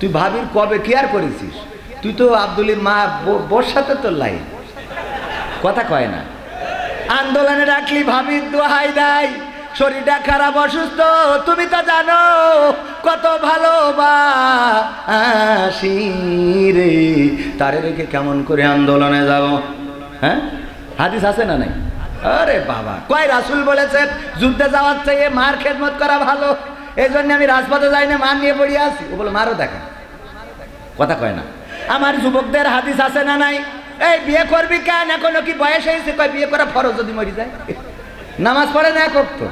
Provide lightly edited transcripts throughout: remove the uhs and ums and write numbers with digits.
তুই ভাবির কবে কেয়ার করেছিস? তুই তো আব্দুলের মা বোর সাথে তোর লাইন, কথা কয় না। আন্দোলনে রাখলি ভাবির দোহাই দেয়, শরীরটা খারাপ অসুস্থ, তুমি তো জানো কত ভালোবাসি রে, তারে রেখে কেমন করে আন্দোলনে যাব? হ্যাঁ, হাদিস আছে না নাই? আরে বাবা, কয় রাসূল বলেছেন যুদ্ধে যাওয়ার চেয়ে মার খেদমত করা ভালো, এই জন্য আমি রাজপথে যাই না, মার নিয়ে পড়িয়ে আছি। ও বলে মারও দেখেন, কথা কয় না। আমার যুবকদের হাদিস আছে না নাই? এই বিয়ে করবি কেন, এখনো কি বয়স হয়েছে? কয় বিয়ে করা ফরজ, যদি মরি যায়। নামাজ পড়ে না করতো,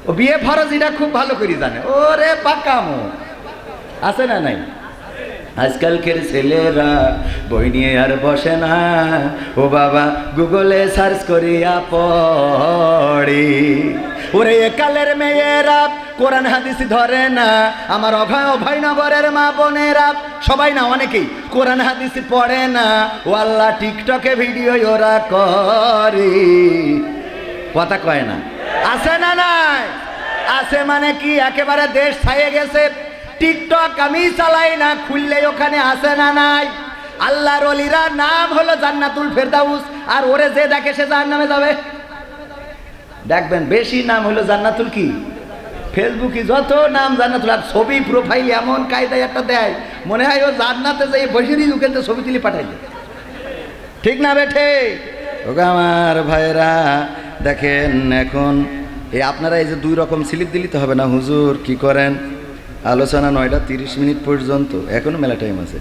ও বিয়ে ফরজ এটা খুব ভালো করে জানে। ওরে পাকামো, আছে না নাই? আজকালকের ছেলেরা বই নিয়ে আর বসে না, ও বাবা গুগলে সার্চ করিয়া পড়ে। ওরে একালের মেয়েরা কোরআন হাদিস ধরে না, আমার অভয়নগরের মা বোনেরা সবাই না, অনেকেই কোরআন হাদিস পড়ে না, ও আল্লাহ টিকটকে ভিডিও ওরা করে, কথা কয় না। আছে না নাই? আছে মানে কি, একেবারে দেশ ছাইয়ে গেছে। টিকটক আমি চালাই না, খুললে ওখানে আছে না নাই? আল্লাহর ওলিরা নাম হলো জান্নাতুল ফেরদাউস, আর ওরে যে দেখে সে জাহান্নামে যাবে। দেখবেন বেশি নাম হলো জান্নাতুল কি ফেসবুকে, যত নাম জান্নাতুল, আর ছবি প্রোফাইল এমন কায়দায় একটা দেয়, মনে হয় ও জান্নাতে যাই বসেরই ওখানে ছবি তুলে পাঠাই দেয়, ঠিক না বেঠে? ওগো আমার ভাইরা দেখেন, এখন এই আপনারা এই যে 2 রকম স্লিপ দিলে তো হবে না। হুজুর কি করেন? আলোচনা 9টা 30 মিনিট পর্যন্ত, এখনো মেলা টাইম আছে।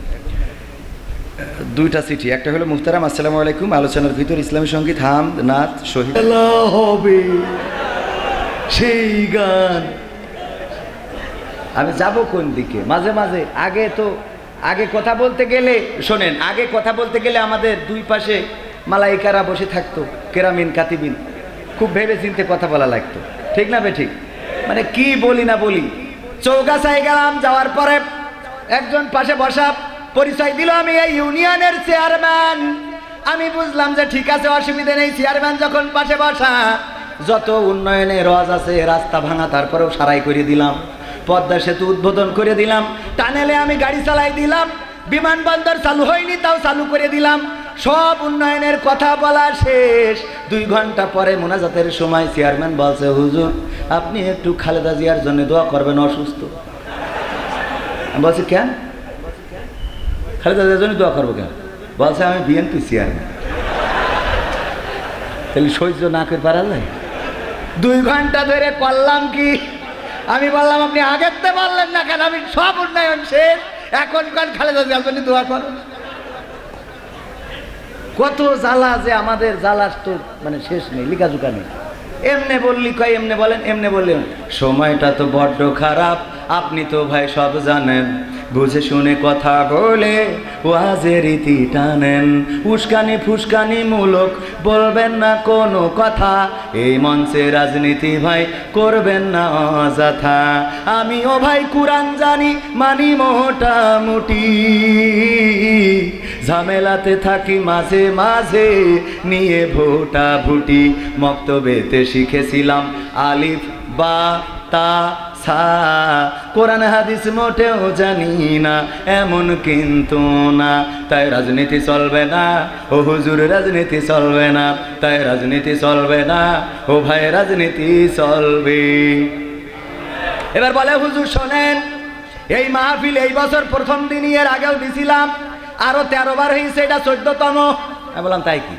2টা চিঠি, একটা হলো মুহতারাম আসসালামু আলাইকুম, আলোচনার ভিতর ইসলামী সঙ্গীত, হাম নাত শহীদ হবে সেই গান। আমি যাব কোন দিকে? মাঝে মাঝে আগে কথা বলতে গেলে, শোনেন, আগে কথা বলতে গেলে আমাদের 2 পাশে মালাইকারা বসে থাকতো, কেরামিন কাতিবিন, খুব ভেবে চিনতে কথা বলা লাগতো, ঠিক না বে ঠিক? মানে কি বলি না বলি। চৌগাছায় গেলাম, যাওয়ার পরে একজন পাশে বসা পরিচয় দিল আমি এই ইউনিয়নের চেয়ারম্যান। আমি বুঝলাম যে ঠিক আছে, অসুবিধা নেই, চেয়ারম্যান যখন পাশে বসা, যত উন্নয়নের রজ আছে, রাস্তা ভাঙা তারপরেও সারাই করে দিলাম, পদ্মা সেতু উদ্বোধন করে দিলাম, টানেলে আমি গাড়ি চালাই দিলাম, বিমানবন্দর চালু হয়নি তাও চালু করে দিলাম, সব উন্নয়নের কথা বলা শেষ। 2 ঘন্টা পরে মোনাজাতের সময় চেয়ারম্যান বলছে, হুজুর আপনি একটু খালেদা জিয়ার জন্য দোয়া করবেন, অসুস্থ। আমি বলছি কেন? খালেদা জিয়ার জন্য দোয়া করবো কেন? বলছে আমি বিএনপি চেয়ারম্যান। তাহলে সহ্য না করে পারা যায়? 2 ঘন্টা ধরে করলাম কি? আমি বললাম আপনি আগের তো বললেন না কেন? আমি সব উন্নয়ন শেষ, এখন কাল খালেদা জিয়ার জন্য দোয়া করো। কত জ্বালা যে আমাদের, জ্বালার তো মানে শেষ নেই, লিখাজুকা নেই। এমনে বললি কয়, এমনে বলেন, এমনে বললেন। সময়টা তো বড্ড খারাপ, আপনি তো ভাই সব জানেন, বুঝে শুনে কথা বলে ওয়াজের রীতি টানেন, উস্কানি ফুসকানি মূলক বলবেন না কোনো কথা, এই মঞ্চে রাজনীতি ভাই করবেন না অযথা। আমিও ভাই কুরআন জানি, মানি মোটামুটি, ঝামেলাতে থাকি মাঝে মাঝে নিয়ে ভোটা ভুটি, মক্তবেতে শিখেছিলাম আলিফ বা তা সা, কোরআন হাদিস মোটেও জানি না, এমন কিন্তু না, তাই রাজনীতি চলবে না, ও হুজুর রাজনীতি চলবে না, তাই রাজনীতি চলবে না, ও ভাই রাজনীতি চলবে। এবার বলে হুজুর শোনেন, এই মাহফিল এই বছর প্রথম দিনই, এর আগেও দিছিলাম, আরো 13 বার হয়েছে, এটা 14তম। আমি বললাম তাই কি?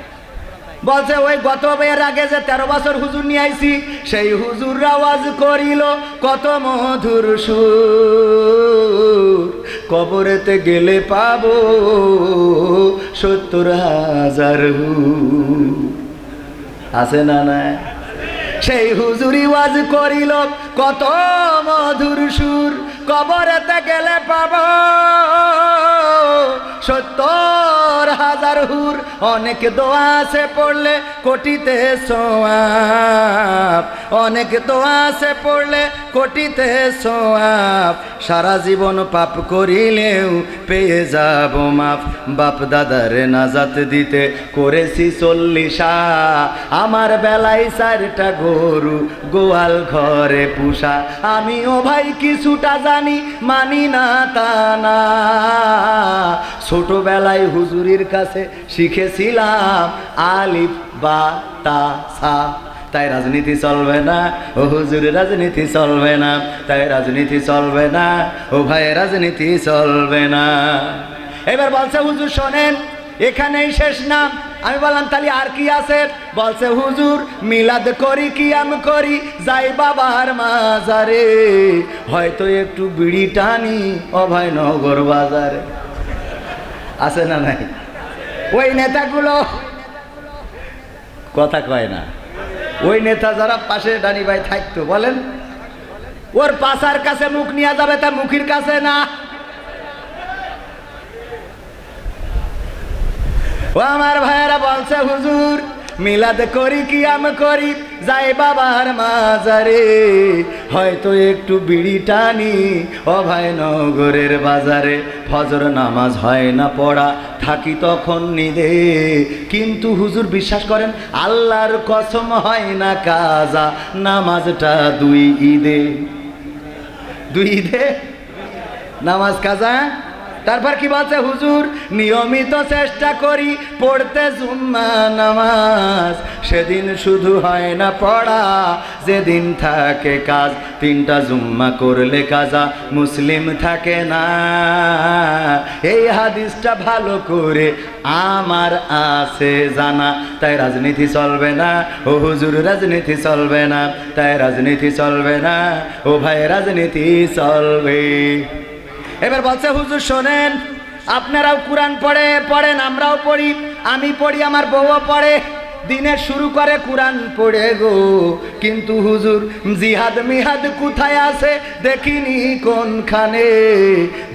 বলছে ওই গত এর আগে যে 13 বছর হুজুর নিয়ে আইছি, সেই হুজুর আওয়াজ করিল কত মধুর সুর, কবরেতে গেলে পাবো 70,000 হুর। আছে না না? সেই হুজুরি ওয়াজ করিল কত মধুর সুর, কবরেতে গেলে পাবো 70,000 বাবার হুর, অনেক দোয়া আছে পড়লে কোটিতে সওয়াব, অনেক দোয়া আছে পড়লে কোটিতে সওয়াব, সারা জীবন পাপ করিলেও পেয়ে যাব মাফ। বাপ দাদার নাজাত দিতে করেছি 40, আমার বেলায় 4টা গরু গোয়াল ঘরে পুষা। আমিও ভাই কিছুটা জানি, মানি না তা না, ছোটবেলায় হুজুরির কাছে শিখেছিলাম আলিফ বা তা সা। তাই রাজনীতি চলবে না ও হুজুর, রাজনীতি চলবে না, তাই রাজনীতি চলবে না ও ভাই, রাজনীতি চলবে না। এবার বলছে হুজুর শোনেন, এখানেই শেষ না। আমি বললাম তাহলে আর কি আছে? বলছে হুজুর মিলাদ করি, কিয়াম করি, যাই বাবার মাজারে, হয়তো একটু বিড়ি টানি অভয়নগর বাজারে। আছে না নাই? ওই নেতাগুলো কথা কয় না। ওই নেতা যারা পাশে ডানি ভাই থাকতো, বলেন ওর পাশার কাছে মুখ নিয়ে যাবে, তা মুখের কাছে না। ও আমার ভাইয়েরা বলছে হুজুর মিলাদ করি, কিয়াম করি, যাই বাবার মাজারে, হয়তো একটু বিড়ি টানি অভয়নগরের বাজারে। ফজর নামাজ হয় না পড়া, থাকি তখন নিদে, কিন্তু হুজুর বিশ্বাস করেন আল্লাহর কসম হয় না কাজা, নামাজটা 2 ঈদে, 2 ঈদে নামাজ কাজা। তারপর কি বলছে হুজুর নিয়মিত চেষ্টা করি পড়তে জুম্মা নামাজ, সেদিন শুধু হয় না পড়া, যেদিন থাকে কাজ, 3টা জুম্মা করলে কাজা মুসলিম থাকে না। এই হাদিসটা ভালো করে আমার আছে জানা, তাই রাজনীতি চলবে না ও হুজুর, রাজনীতি চলবে না, তাই রাজনীতি চলবে না ও ভাই, রাজনীতি চলবে। এবার বলছে হুজুর শোনেন, আপনারাও কোরআন পড়েন, আমরাও পড়ি, আমি পড়ি, আমার বউও পড়ে, দিনে শুরু করে কোরআন পড়ে গো, কিন্তু হুজুর জিহাদ মিহাদ কোথায় আছে দেখিনি কোনখানে,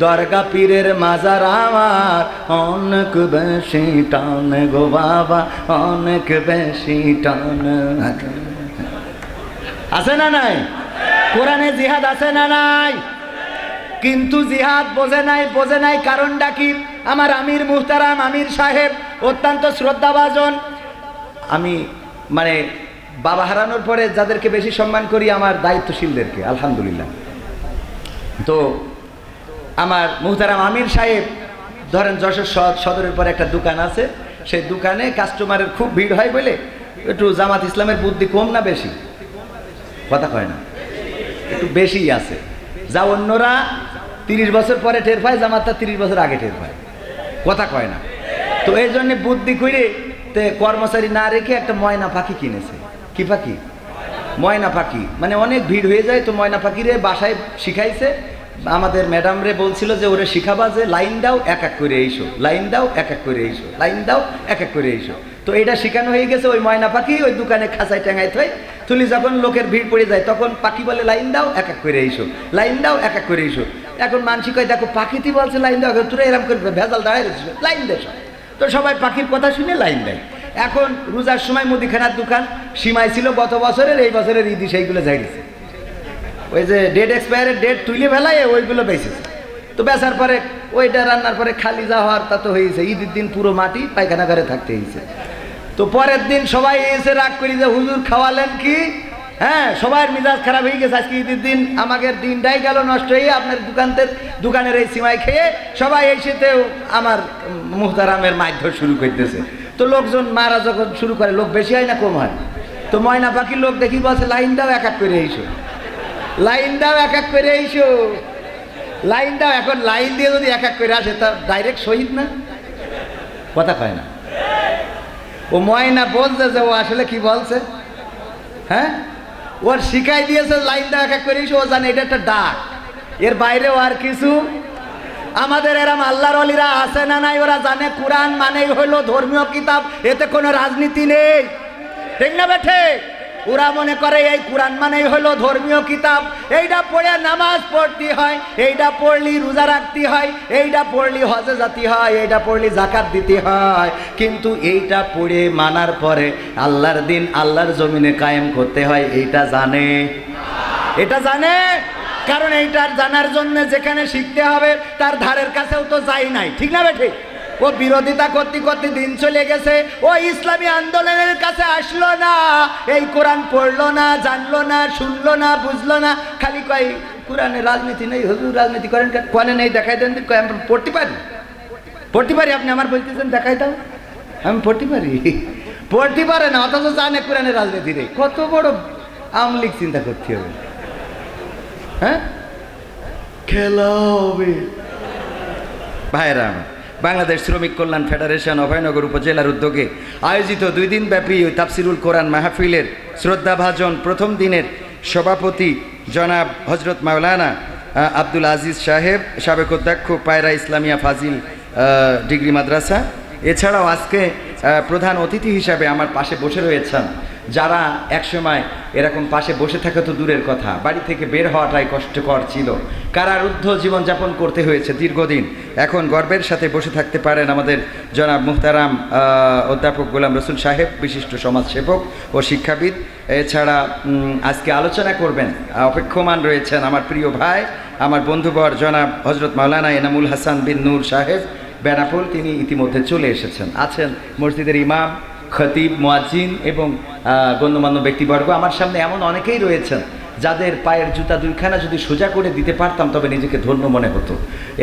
দরগা পীরের মাজার আমার অনেক বেশি টান গো বাবা, অনেক বেশি টান। আছে না নাই? কোরআনে জিহাদ আছে না নাই? কিন্তু জিহাদ বোঝে নাই কারণটা কি? আমার আমির মুহতারাম আমির সাহেব অত্যন্ত শ্রদ্ধাভাজন। আমি মানে বাবা হারানোর পরে যাদেরকে বেশি সম্মান করি আমার দায়িত্বশীলদেরকে, আলহামদুলিল্লাহ। তো আমার মুহতারাম আমির সাহেব ধরেন যশোর সদরের পরে একটা দোকান আছে, সেই দোকানে কাস্টমারের খুব ভিড় হয় বলে একটু জামাত ইসলামের বুদ্ধি কম না বেশি? কথা কয় না, একটু বেশিই আছে। যা অন্যরা 30 বছর পরে টের পায়, জামাতটা 30 বছর আগে টের পায়। কথা কয় না। তো এই জন্য বুদ্ধি করে তে কর্মচারী না রেখে একটা ময়না পাখি কিনেছে। কি পাখি? ময়না পাখি। মানে অনেক ভিড় হয়ে যায়, তো ময়না পাখিরে বাসায় শিখাইছে। আমাদের ম্যাডাম রে বলছিল যে ওরে শিখাবা যে লাইন দাও এক এক করে এইসো, লাইন দাও এক এক করে এইসো, লাইন দাও এক এক করে এইসো। তো এটা শেখানো হয়ে গেছে। ওই ময়না পাখি ওই দোকানে খাঁচায় টাঙাই থই, তুলি যখন লোকের ভিড় পড়ে যায় তখন পাখি বলে লাইন দাও এক এক করে এইসো, লাইন দাও এক এক করে এইসো। এখন মানসিক কয় দেখো পাখিটি বলছে লাইন দাও, তোরা এরকম করে ভেজাল দাঁড়ায় রেখেছিল, লাইন দেশ। তো সবাই পাখির কথা শুনে লাইন দেয়। এখন রোজার সময় মুদিখানার দোকান সীমায় ছিল গত বছরের, এই বছরের ঈদি সেইগুলো যাইছে, ওই যে ডেট এক্সপায়ারের ডেট তুলে ফেলায় ওইগুলো বেঁচেছে। তো বেচার পরে ওইটা রান্নার পরে খালি যা হওয়ার তা তো হয়েছে। ঈদের দিন পুরো মাটি পায়খানা ঘরে থাকতে হয়েছে। তো পরের দিন সবাই এসে রাগ করি যে হুজুর খাওয়ালেন কি? হ্যাঁ, সবার মিজাজ খারাপ হয়ে গেছে, আজকে ঈদের দিন আমাদের দিনটাই গেল নষ্ট হয়ে, আপনার দোকানের এই সিমাই খেয়ে সবাই এসেতেও আমার মুহতারামের মারধর শুরু করতেছে। তো লোকজন মারা যখন শুরু করে, লোক বেশি হয় না কম হয়? তো ময়না পাখির লোক দেখি বলছে লাইন দাও এক এক করে এইসো, লাইন দাও এক এক করে এইসো, লাইন দাও। এখন লাইন দিয়ে যদি এক এক করে আসে তা ডাইরেক্ট শহীদ না? কথা কয় না। ও ময়না বলছে যে ও আসলে কি বলছে, হ্যাঁ ওর শিখাই দিয়েছে লাইন দাও এক এক করে এইসো, ও জানে এটা একটা ডাক, এর বাইরেও আর কিছু। আমাদের এরম আল্লাহর ওলিরা আছে না নাই? ওরা জানে কোরআন মানেই হলো ধর্মীয় কিতাব, এতে কোনো রাজনীতি নেই, ঠিক না বেঠে? ওরা মনে করে এই কোরআন মানেই হলো ধর্মীয় কিতাব, এইটা পড়ে নামাজ পড়তে হয়, এইটা পড়লি রোজা রাখতে হয়, এইটা পড়লি হজে যেতে হয়, এইটা পড়লি যাকাত দিতে হয়। কিন্তু এইটা পড়ে মানার পরে আল্লাহর দিন আল্লাহর জমিনে কায়েম করতে হয়, এইটা জানে? এটা জানে? কারণ এইটার জানার জন্য যেখানে শিখতে হবে তার ধারের কাছেও তো যাই নাই, ঠিক না বেঠিক? ও বিরোধিতা করতে করতে দিন চলে গেছে, ও ইসলামী আন্দোলনের কাছে আসলো না, এই কোরআন পড়লো না, জানলো না, শুনলো না, বুঝলো না, খালি কয় কোরআনে রাজনীতি নেই, হুজুর রাজনীতি করেন, কোরআনে নেই, দেখাই দেন, পড়তে পারি, পড়তে পারি। আপনি আমার বলতেছেন দেখাই দাও, আমি পড়তে পারি, পড়তে পারে না, অথচ জানে কোরআনে রাজনীতি নেই। কত বড় আমলিক চিন্তা করতে হবে, হ্যাঁ? খেলা হবে। ভাইরা আমার, বাংলাদেশ শ্রমিক কল্যাণ ফেডারেশন অভয়নগর উপজেলার উদ্যোগে আয়োজিত 2 দিন ব্যাপী তাফসিরুল কোরআন মাহফিলের শ্রদ্ধাভাজন প্রথম দিনের সভাপতি জনাব হজরত মাওলানা আব্দুল আজিজ সাহেব, সাবেক অধ্যক্ষ পায়রা ইসলামিয়া ফাজিল ডিগ্রি মাদ্রাসা। এছাড়াও আজকে প্রধান অতিথি হিসাবে আমার পাশে বসে রয়েছেন যারা একসময় এরকম পাশে বসে থাকা তো দূরের কথা, বাড়ি থেকে বের হওয়াটাই কষ্টকর ছিল, কারারুদ্ধ জীবনযাপন করতে হয়েছে দীর্ঘদিন। এখন গর্বের সাথে বসে থাকতে পারেন আমাদের জনাব মুহতারাম অধ্যাপক গোলাম রসুল সাহেব, বিশিষ্ট সমাজসেবক ও শিক্ষাবিদ। এছাড়া আজকে আলোচনা করবেন, অপেক্ষমান রয়েছেন আমার প্রিয় ভাই, আমার বন্ধুবর জনাব হজরত মাওলানা এনামুল হাসান বিন নূর সাহেব বেনাপোল, তিনি ইতিমধ্যে চলে এসেছেন। আছেন মসজিদের ইমাম, খতিব, মুয়াজ্জিন এবং গণ্যমান্য ব্যক্তিবর্গ। আমার সামনে এমন অনেকেই রয়েছেন যাদের পায়ের জুতা 2খানা যদি সোজা করে দিতে পারতাম তবে নিজেকে ধন্য মনে হতো,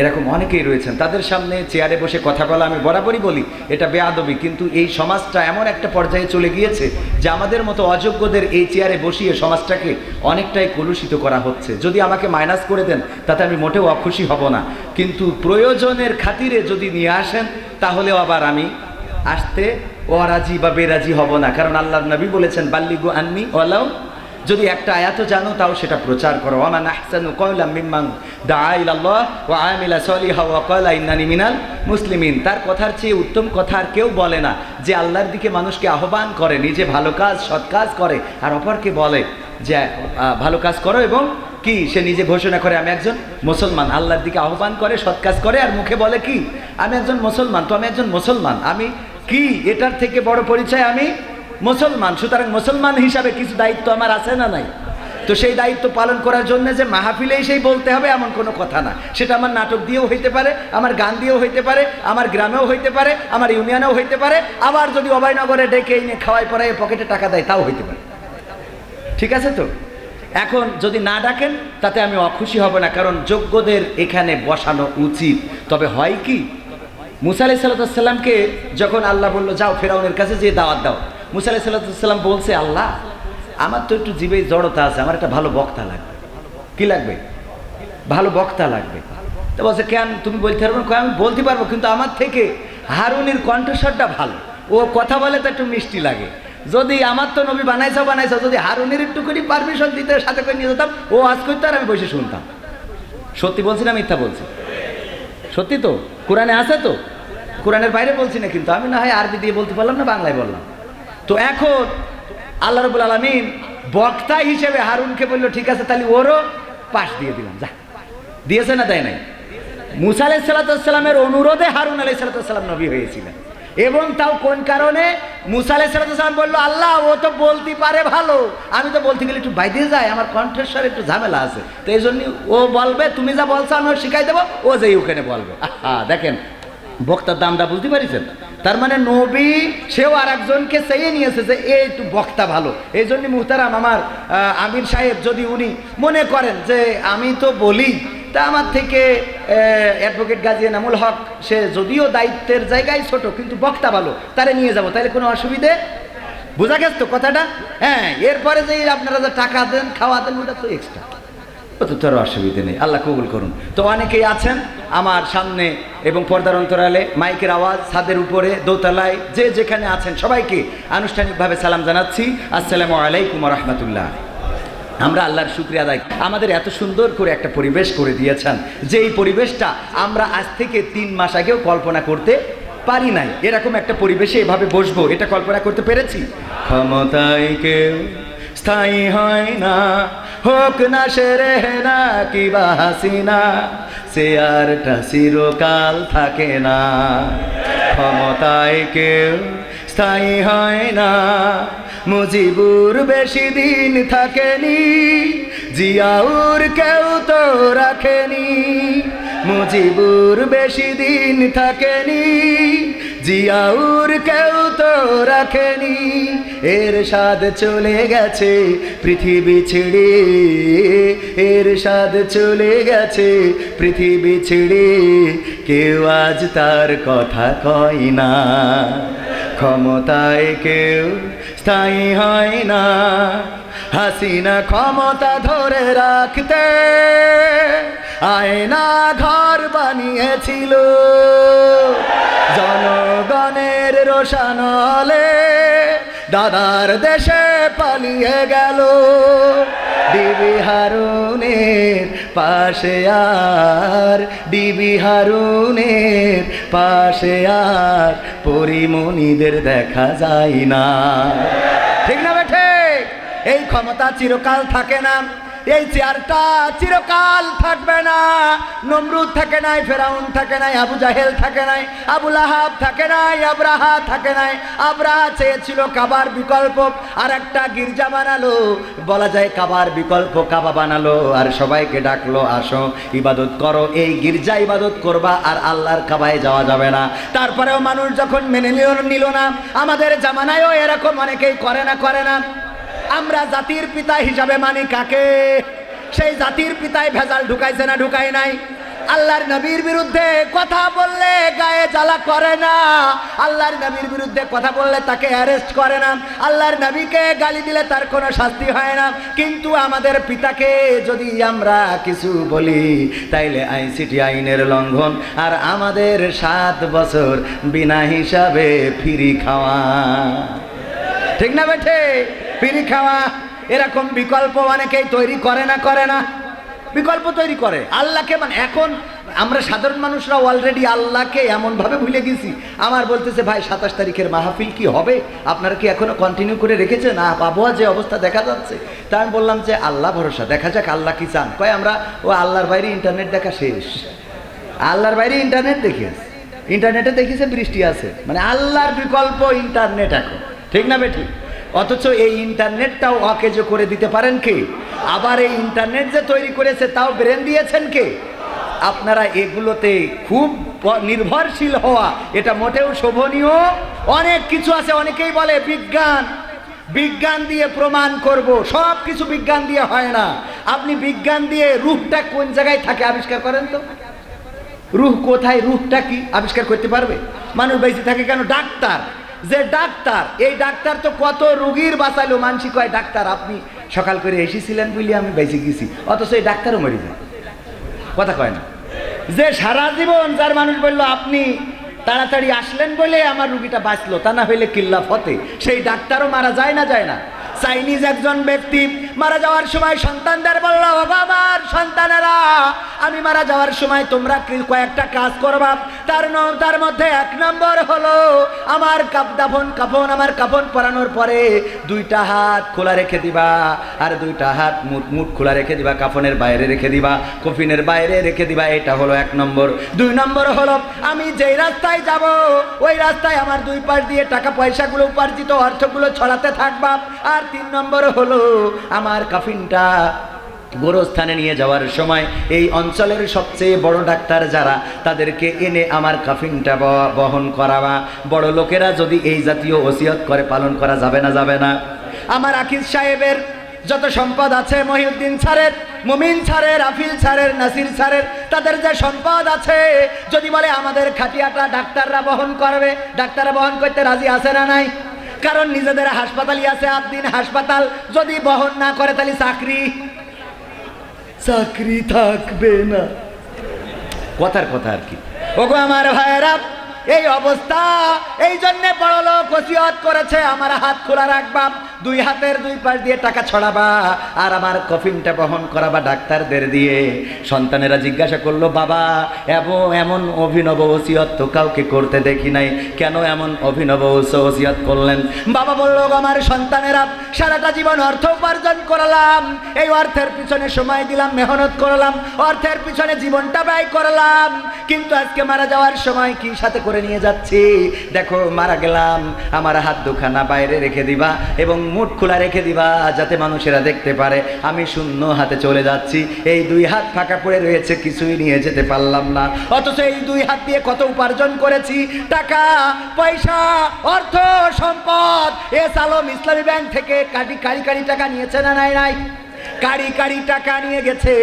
এরকম অনেকেই রয়েছেন। তাদের সামনে চেয়ারে বসে কথা বলা, আমি বরাবরই বলি এটা বেয়াদবি, কিন্তু এই সমাজটা এমন একটা পর্যায়ে চলে গিয়েছে যে আমাদের মতো অযোগ্যদের এই চেয়ারে বসিয়ে সমাজটাকে অনেকটাই কলুষিত করা হচ্ছে। যদি আমাকে মাইনাস করে দেন তাতে আমি মোটেও অখুশি হব না, কিন্তু প্রয়োজনের খাতিরে যদি নিয়ে আসেন তাহলেও আবার আমি আসতে অরাজি বা বেরাজি হব না। কারণ আল্লাহর নবী বলেছেন বাল্লিগু আন্নি ওয়ালাউ, যদি একটা আয়াতও জানো তাও সেটা প্রচার করো। ওয়ামান আহসানু কওলাম মিম্মান দাআ ইলাল্লাহ ওয়া আমিলা সলিহা ওয়া ক্বালা ইন্নানি মিনাল মুসলিমিন। তার কথার চেয়ে উত্তম কথা আর কেউ বলে না, যে আল্লাহর দিকে মানুষকে আহ্বান করে, নিজে ভালো কাজ সৎ কাজ করে আর অপরকে বলে যে ভালো কাজ করো, এবং কি সে নিজে ঘোষণা করে আমি একজন মুসলমান, আল্লাহর দিকে আহ্বান করে, সৎ কাজ করে, আর মুখে বলে কি আমি একজন মুসলমান। তো আমি একজন মুসলমান, আমি কি এটার থেকে বড় পরিচয় আমি মুসলমান। সুতরাং মুসলমান হিসাবে কিছু দায়িত্ব আমার আছে না নাই? তো সেই দায়িত্ব পালন করার জন্য যে মাহফিলেই সেই বলতে হবে এমন কোনো কথা না, সেটা আমার নাটক দিয়েও হইতে পারে, আমার গান দিয়েও হইতে পারে, আমার গ্রামেও হইতে পারে, আমার ইউনিয়নেও হইতে পারে, আবার যদি অভয়নগরে ডেকে এনে খাওয়াই পড়াই পকেটে টাকা দেয় তাও হইতে পারে। ঠিক আছে তো? এখন যদি না ডাকেন তাতে আমি অখুশি হব না, কারণ যোগ্যদের এখানে বসানো উচিত। তবে হয় কি, মুসা আলাইহিস সালামকে যখন আল্লাহ বলল যাও ফেরাউনের কাছে যেয়ে দাওয়াত দাও, মুসা আলাইহিস সালাম বলছে আল্লাহ আমার তো একটু জিভে জড়তা আছে, আমার একটা ভালো বক্তা লাগবে। কি লাগবে? ভালো বক্তা লাগবে। তো বলছে কেন, তুমি বলতে পারবো না? আমি বলতে পারবো, কিন্তু আমার থেকে হারুনের কণ্ঠস্বরটা ভালো, ও কথা বলে তো একটু মিষ্টি লাগে। যদি আমার তো নবী বানাইছো, যদি হারুনের একটু করে পারমিশন দিতে সাথে করে নিয়ে যেতাম, ও আজ করতো আর আমি বসে শুনতাম। সত্যি বলছি না মিথ্যা বলছি? সত্যি তো, কোরআনে আছে তো, কোরআনের বাইরে বলছি না, কিন্তু আমি না হয় আরবি দিয়ে বলতে পারলাম না, বাংলায় বললাম। তো এখন আল্লাহ রাব্বুল আলামিন বক্তা হিসেবে হারুনকে বললো ঠিক আছে, তাহলে ওরও পাশ দিয়ে দিলাম। যা, দিয়েছে না দেয় নাই? মুসা আলাইহিস সালামের অনুরোধে হারুন আলাইহিস সালাম নবী হয়েছিলেন, এবং তাও কোন কারণে? মুসা আলাইহিস সালাম বললো আল্লাহ ও তো বলতে পারে ভালো, আমি তো বলতে গেলে একটু বাইরে যায়, আমার কণ্ঠস্বর একটু ঝামেলা আছে, তো এই জন্য ও বলবে, তুমি যা বলছো আমি শিখাই দেবো, ও যেই ওখানে বলবে। দেখেন বক্তার দামটা বুঝতে পারিছেন? তার মানে নবী সেও আর একজনকে চেয়ে নিয়েছে যে এই একটু বক্তা ভালো। এই জন্য মুহতারাম আমার আমির সাহেব যদি উনি মনে করেন যে আমি তো বলি, তা আমার থেকে অ্যাডভোকেট গাজী এনামুল হক, সে যদিও দায়িত্বের জায়গায় ছোট কিন্তু বক্তা ভালো, তারে নিয়ে যাবো, তাহলে কোনো অসুবিধে? বোঝা গেছে তো কথাটা? হ্যাঁ, এরপরে যে আপনারা যে টাকা দেন খাওয়া দেন ওটা তো এক্সট্রা, তো তোর অসুবিধে নেই, আল্লাহ কবুল করুন। তো অনেকেই আছেন আমার সামনে এবং পর্দার অন্তরালে, মাইকের আওয়াজ, ছাদের উপরে, দোতলায়, যে যেখানে আছেন সবাইকে আনুষ্ঠানিকভাবে সালাম জানাচ্ছি, আসসালামু আলাইকুম ওয়া রাহমাতুল্লাহ। আমরা আল্লাহর শুকরিয়া আদায়, আমাদের এত সুন্দর করে একটা পরিবেশ করে দিয়েছেন, যে এই পরিবেশটা আমরা আজ থেকে 3 মাস আগেও কল্পনা করতে পারি নাই। এরকম একটা পরিবেশে এভাবে বসবো এটা কল্পনা করতে পেরেছি? ক্ষমতায় কেউ স্থায়ী হয় না, হোক না সেরে না কিবা হাসিনা, চেয়ারটা চিরকাল থাকে না। ক্ষমতায় কেউ স্থায়ী হয় না, মুজিবুর বেশি দিন থাকেনি, জিয়াউর কেউ তো রাখেনি। মুজিবুর বেশি দিন থাকেনি, জিয়াউর কেউ তো রাখেনি। এরশাদ চলে গেছে পৃথিবী ছেড়ে, এরশাদ চলে গেছে পৃথিবী ছেড়ে, কেউ আজ তার কথা কয় না। ক্ষমতায় কেউ স্থায়ী হয় না, হাসিনা ক্ষমতা ধরে রাখতে আয়না ঘর বানিয়েছিল, জনগণের রোশানলে দাদার দেশে পালিয়ে গেল। ডিবি হারুনের পাশে আর, ডিবি হারুনের পাশে আর পরিমণিদের দেখা যায় না। ঠিক না বেঠে? এই ক্ষমতা চিরকাল থাকে না, এই চেয়ারটা চিরকাল থাকবে না। নমরুদ থাকে নাই, ফেরাউন থাকে নাই, আবু জাহেল থাকে নাই, আবু লাহাব থাকে নাই, আব্রাহা থাকে নাই। আব্রাহা চেয়েছিল কাবার বিকল্প, আর একটা গির্জা বানালো, বলা যায় কাবার বিকল্প কাবা বানালো, আর সবাইকে ডাকলো আসো ইবাদত করো। এই গির্জা ইবাদত করবা, আর আল্লাহর কাবায় যাওয়া যাবে না। তারপরেও মানুষ যখন মেনে নিল না, আমাদের জামানায়ও এরকম অনেকেই করে না। আমরা জাতির পিতা হিসাবে মানি কাকে? সেই জাতির পিতায় ভেজাল ঢুকাইছে না ঢুকাই নাই? আল্লাহর নবীর বিরুদ্ধে কথা বললে গায়ে জ্বালা করে না, আল্লাহর নবীর বিরুদ্ধে কথা বললে তাকে অ্যারেস্ট করে না, আল্লাহর নবীকে গালি দিলে তার কোনো শাস্তি হয় না। কিন্তু আমাদের পিতাকে যদি আমরা কিছু বলি তাইলে আইসিটি আইনের লঙ্ঘন, আর আমাদের 7 বছর বিনা হিসাবে ফ্রি খাওয়া। ঠিক না বেঠে? ফ্রি খাওয়া। এরকম বিকল্প অনেকেই তৈরি করে না, বিকল্প তৈরি করে আল্লাহকে। মানে এখন আমরা সাধারণ মানুষরা অলরেডি আল্লাহকে এমনভাবে ভুলে গেছি। আমার বলতেছে ভাই 27 তারিখের মাহফিল কি হবে, আপনারা কি এখনো কন্টিনিউ করে রেখেছেন? আবহাওয়া যে অবস্থা দেখা যাচ্ছে, তা আমি বললাম যে আল্লাহ ভরসা, দেখা যাক আল্লাহ কি চান। কয় আমরা ও আল্লাহর বাইরে ইন্টারনেট দেখা শেষ, আল্লাহর বাইরে ইন্টারনেট দেখেছে, ইন্টারনেটে দেখেছে বৃষ্টি আছে, মানে আল্লাহর বিকল্প ইন্টারনেট এখন। ঠিক না বেঠিক? অথচ এই ইন্টারনেটটাও অকেজো করে দিতে পারেন কে? আবার এই ইন্টারনেট যে তৈরি করেছে তাও ব্রেন দিয়েছেন কে? আপনারা এগুলোতে খুব নির্ভরশীল হওয়া এটা মোটেও শোভনীয়। অনেক কিছু আছে, অনেকেই বলে বিজ্ঞান দিয়ে প্রমাণ করব। সব কিছু বিজ্ঞান দিয়ে হয় না। আপনি বিজ্ঞান দিয়ে রূহটা কোন জায়গায় থাকে আবিষ্কার করেন তো। রূহ কোথায়, রূহটা কি আবিষ্কার করতে পারবে? মানুষ বেঁচে থাকে কেন? ডাক্তার, যে ডাক্তার, এই ডাক্তার তো কত রোগীর বাঁচালো। মানসিক কয় ডাক্তার আপনি সকাল করে এসেছিলেন বলে আমি বেঁচে গেছি, অথচ এই ডাক্তারও মরে যায়। কথা কয় না? যে সারা জীবন যার মানুষ বলল আপনি তাড়াতাড়ি আসলেন বলে আমার রুগীটা বাঁচলো, তা না হইলে কিল্লা ফতে, সেই ডাক্তারও মারা যায় না? চাইনিজ একজন ব্যক্তি মারা যাওয়ার সময় সন্তানদের বলল, আমার সন্তানেরা আমি মারা যাওয়ার সময় তোমরা কয়েকটা কাজ করবা। তার মধ্যে 1 নম্বর হলো আমার কাফন আমার কাফন পরানোর পরে 2টা হাত খোলা রেখে দিবা, আর 2টা হাত মুঠ খোলা রেখে দিবা, কাফনের বাইরে রেখে দিবা, কফিনের বাইরে রেখে দিবা। এটা হলো 1 নম্বর। 2 নম্বর হলো আমি যেই রাস্তায় যাব ওই রাস্তায় আমার 2 পাশ দিয়ে টাকা পয়সাগুলো উপার্জিত অর্থগুলো ছড়াতে থাকবা। আর 3 নম্বর হলো আমার কাফিনটা গোরস্থানে নিয়ে যাওয়ার সময় এই অঞ্চলের সবচেয়ে বড় ডাক্তার যারা, তাদেরকে এনে আমার কাফিনটা বহন করাবা। বড় লোকেরা যদি এই জাতীয় ওসিয়ত করে পালন করা যাবে না? আমার আকিজ সাহেবের যত সম্পদ আছে, মহিউদ্দিন স্যারের, মুমিন স্যারের, আফিল স্যারের, নাসির স্যারের, তাদের যে সম্পদ আছে, যদি বলে আমাদের খাটিয়াটা ডাক্তাররা বহন করবে, ডাক্তাররা বহন করতে রাজি আছে না নাই? কারণ নিজেদের হাসপাতালই আছে, 8 দিন হাসপাতাল, যদি বহন না করে তাহলে চাকরি থাকবে না। কথার কথা আর কি। ওগো আমার ভাইয়েরা, এই অবস্থা, এই জন্য বড় লোক ওসিয়ত করেছে আমার হাত খোলা রাখবা। দুই হাতের দুই পাশ দিয়ে টাকা ছড়াবা আর আমার কফিনটা বহন করাবা ডাক্তারদের দিয়ে। সন্তানেরা জিজ্ঞাসা করলো, বাবা এমন অভিনব ওসিয়ত তো কাউকে করতে দেখি নাই, কেন এমন অভিনব ওসিয়ত করলেন? বাবা বলল, আমার সন্তানেরা সারাটা জীবন অর্থ উপার্জন করলাম, এই অর্থের পিছনে সময় দিলাম, মেহনত করলাম, অর্থের পিছনে জীবনটা ব্যয় করলাম, কিন্তু আজকে মারা যাওয়ার সময় কি সাথে করে নিয়ে যাচ্ছি? দেখো মারা গেলাম, আমার হাত দুখানা বাইরে রেখে দিবা এবং মুখ খোলা রেখে দিবা, যাতে মানুষেরা দেখতে পারে আমি শূন্য হাতে চলে যাচ্ছি। এই দুই হাত ফাঁকা পড়ে রয়েছে, কিছুই নিয়ে যেতে পারলাম না, অথচ এই দুই হাত দিয়ে কত উপার্জন করেছি, টাকা পয়সা অর্থ সম্পদ। এস আলম ইসলামী ব্যাংক থেকে কারি টাকা নিয়েছে না নাই? নাই, কারি টাকা নিয়ে গেছে।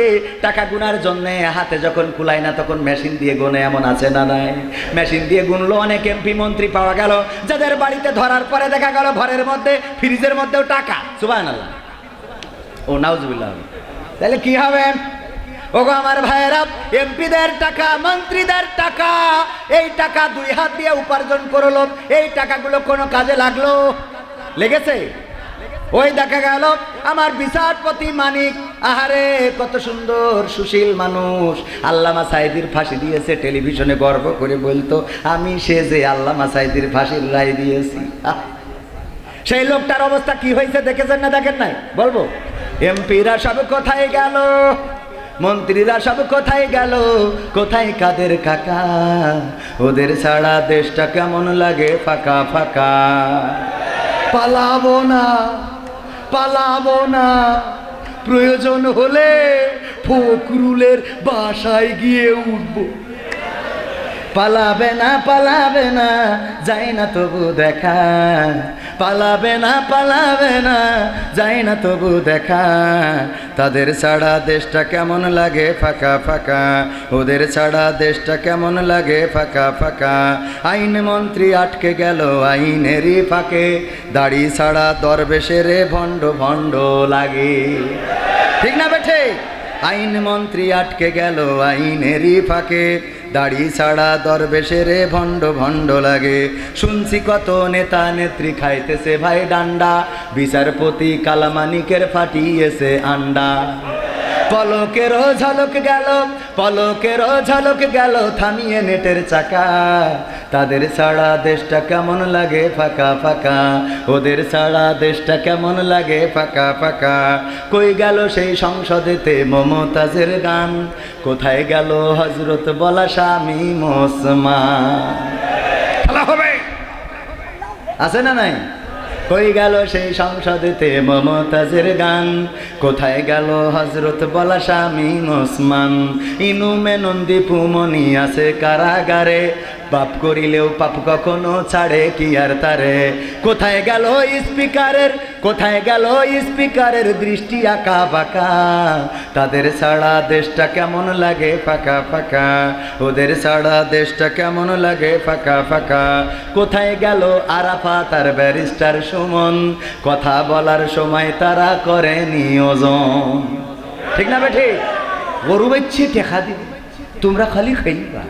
টাকা গুনার জন্য হাতে যখন কুলায় না তখন মেশিন দিয়ে গুনে, এমন আছে না নাই? মেশিন দিয়ে গুনলো, অনেক এমপি মন্ত্রী পাওয়া গেল, যাদের বাড়িতে ধরার পরে দেখা গেল ঘরের মধ্যে ফ্রিজের মধ্যেও টাকা। সুবহানাল্লাহ, ও নাউজুবিল্লাহ। তাহলে কি হবে? ওগো আমার ভাইয়েরা, এমপিদের টাকা, মন্ত্রীদের টাকা, এই টাকা দুই হাত দিয়ে উপার্জন করলো, এই টাকাগুলো কোনো কাজে লাগলো? লেগেছে? ওই দেখা গেল আমার বিচারপতি মানিক, আহারে কত সুন্দর সুশীল মানুষ, আল্লামা সাঈদীর ফাঁসি দিয়েছে, টেলিভিশনে গর্ব করে বলতো, আমি সে যে আল্লামা সাঈদীর ফাঁসির রায় দিয়েছি। সেই লোকটার অবস্থা কি হয়েছে দেখেছেন না দেখেন নাই? বলবো, এমপিরা সব কোথায় গেল, মন্ত্রীরা সব কোথায় গেল, কোথায় কাদের কাকা? ওদের ছাড়া দেশটা কেমন লাগে ফাঁকা ফাঁকা। পালাবো না, পালাবো না, প্রয়োজন হলে ফখরুলের বাসায় গিয়ে উঠবো। পালাবে না, পালাবে না, যায় না তবু দেখা, পালাবে না, পালাবে না, যায় না তবু দেখা। তাদের ছাড়া দেশটা কেমন লাগে ফাঁকা ফাঁকা, ওদের ছাড়া দেশটা কেমন লাগে ফাঁকা ফাঁকা। আইন মন্ত্রী আটকে গেল আইনেরই ফাঁকে, দাড়ি ছাড়া দরবেশের ভণ্ড ভণ্ড লাগে। ঠিক না বেঠে? আইন মন্ত্রী আটকে গেল আইনেরই ফাঁকে, দাড়ি ছাড়া দরবেশের ভণ্ড ভণ্ড লাগে। শুনছি কত নেতা নেত্রী খাইতেছে ভাই ডান্ডা, বিচারপতি কালামানিকের ফাটিয়েছে আন্ডা। পলকেরও ঝলক গেল, পলকেরও ঝলক গেল, থামিয়ে নেটের চাকা। তাদের ছাড়া দেশটা কেমন লাগে ফাঁকা ফাঁকা, ওদের ছাড়া দেশটা কেমন লাগে ফাঁকা ফাঁকা। কই গেল সেই সংসদেতে মমতাজের গান, কোথায় গেল হজরত বলা স্বামী মোসমান? খেলা হবে, আছে না নাই? কই গেল সেই সংসদেতে মমতাজের গান, কোথায় গেল হজরত বলা স্বামী ওসমান? ইনুমে নন্দী পুমনি আছে কারাগারে, পাপ করিলেও পাপ কখনো ছাড়ে কি আর তারে? কোথায় গেল স্পিকারের, কোথায় গেল স্পিকারের দৃষ্টি আঁকা বাঁকা? তাদের ছাড়া দেশটা কেমন লাগে ফাঁকা ফাঁকা, ওদের ছাড়া দেশটা কেমন লাগে ফাঁকা ফাঁকা। কোথায় গেল আরাফাত আর ব্যারিস্টার সুমন, কথা বলার সময় তারা করে নিয়োজন? ঠিক না বেঠে? গরু বেচছে টেকা দিবে, তোমরা খালি খাইবা।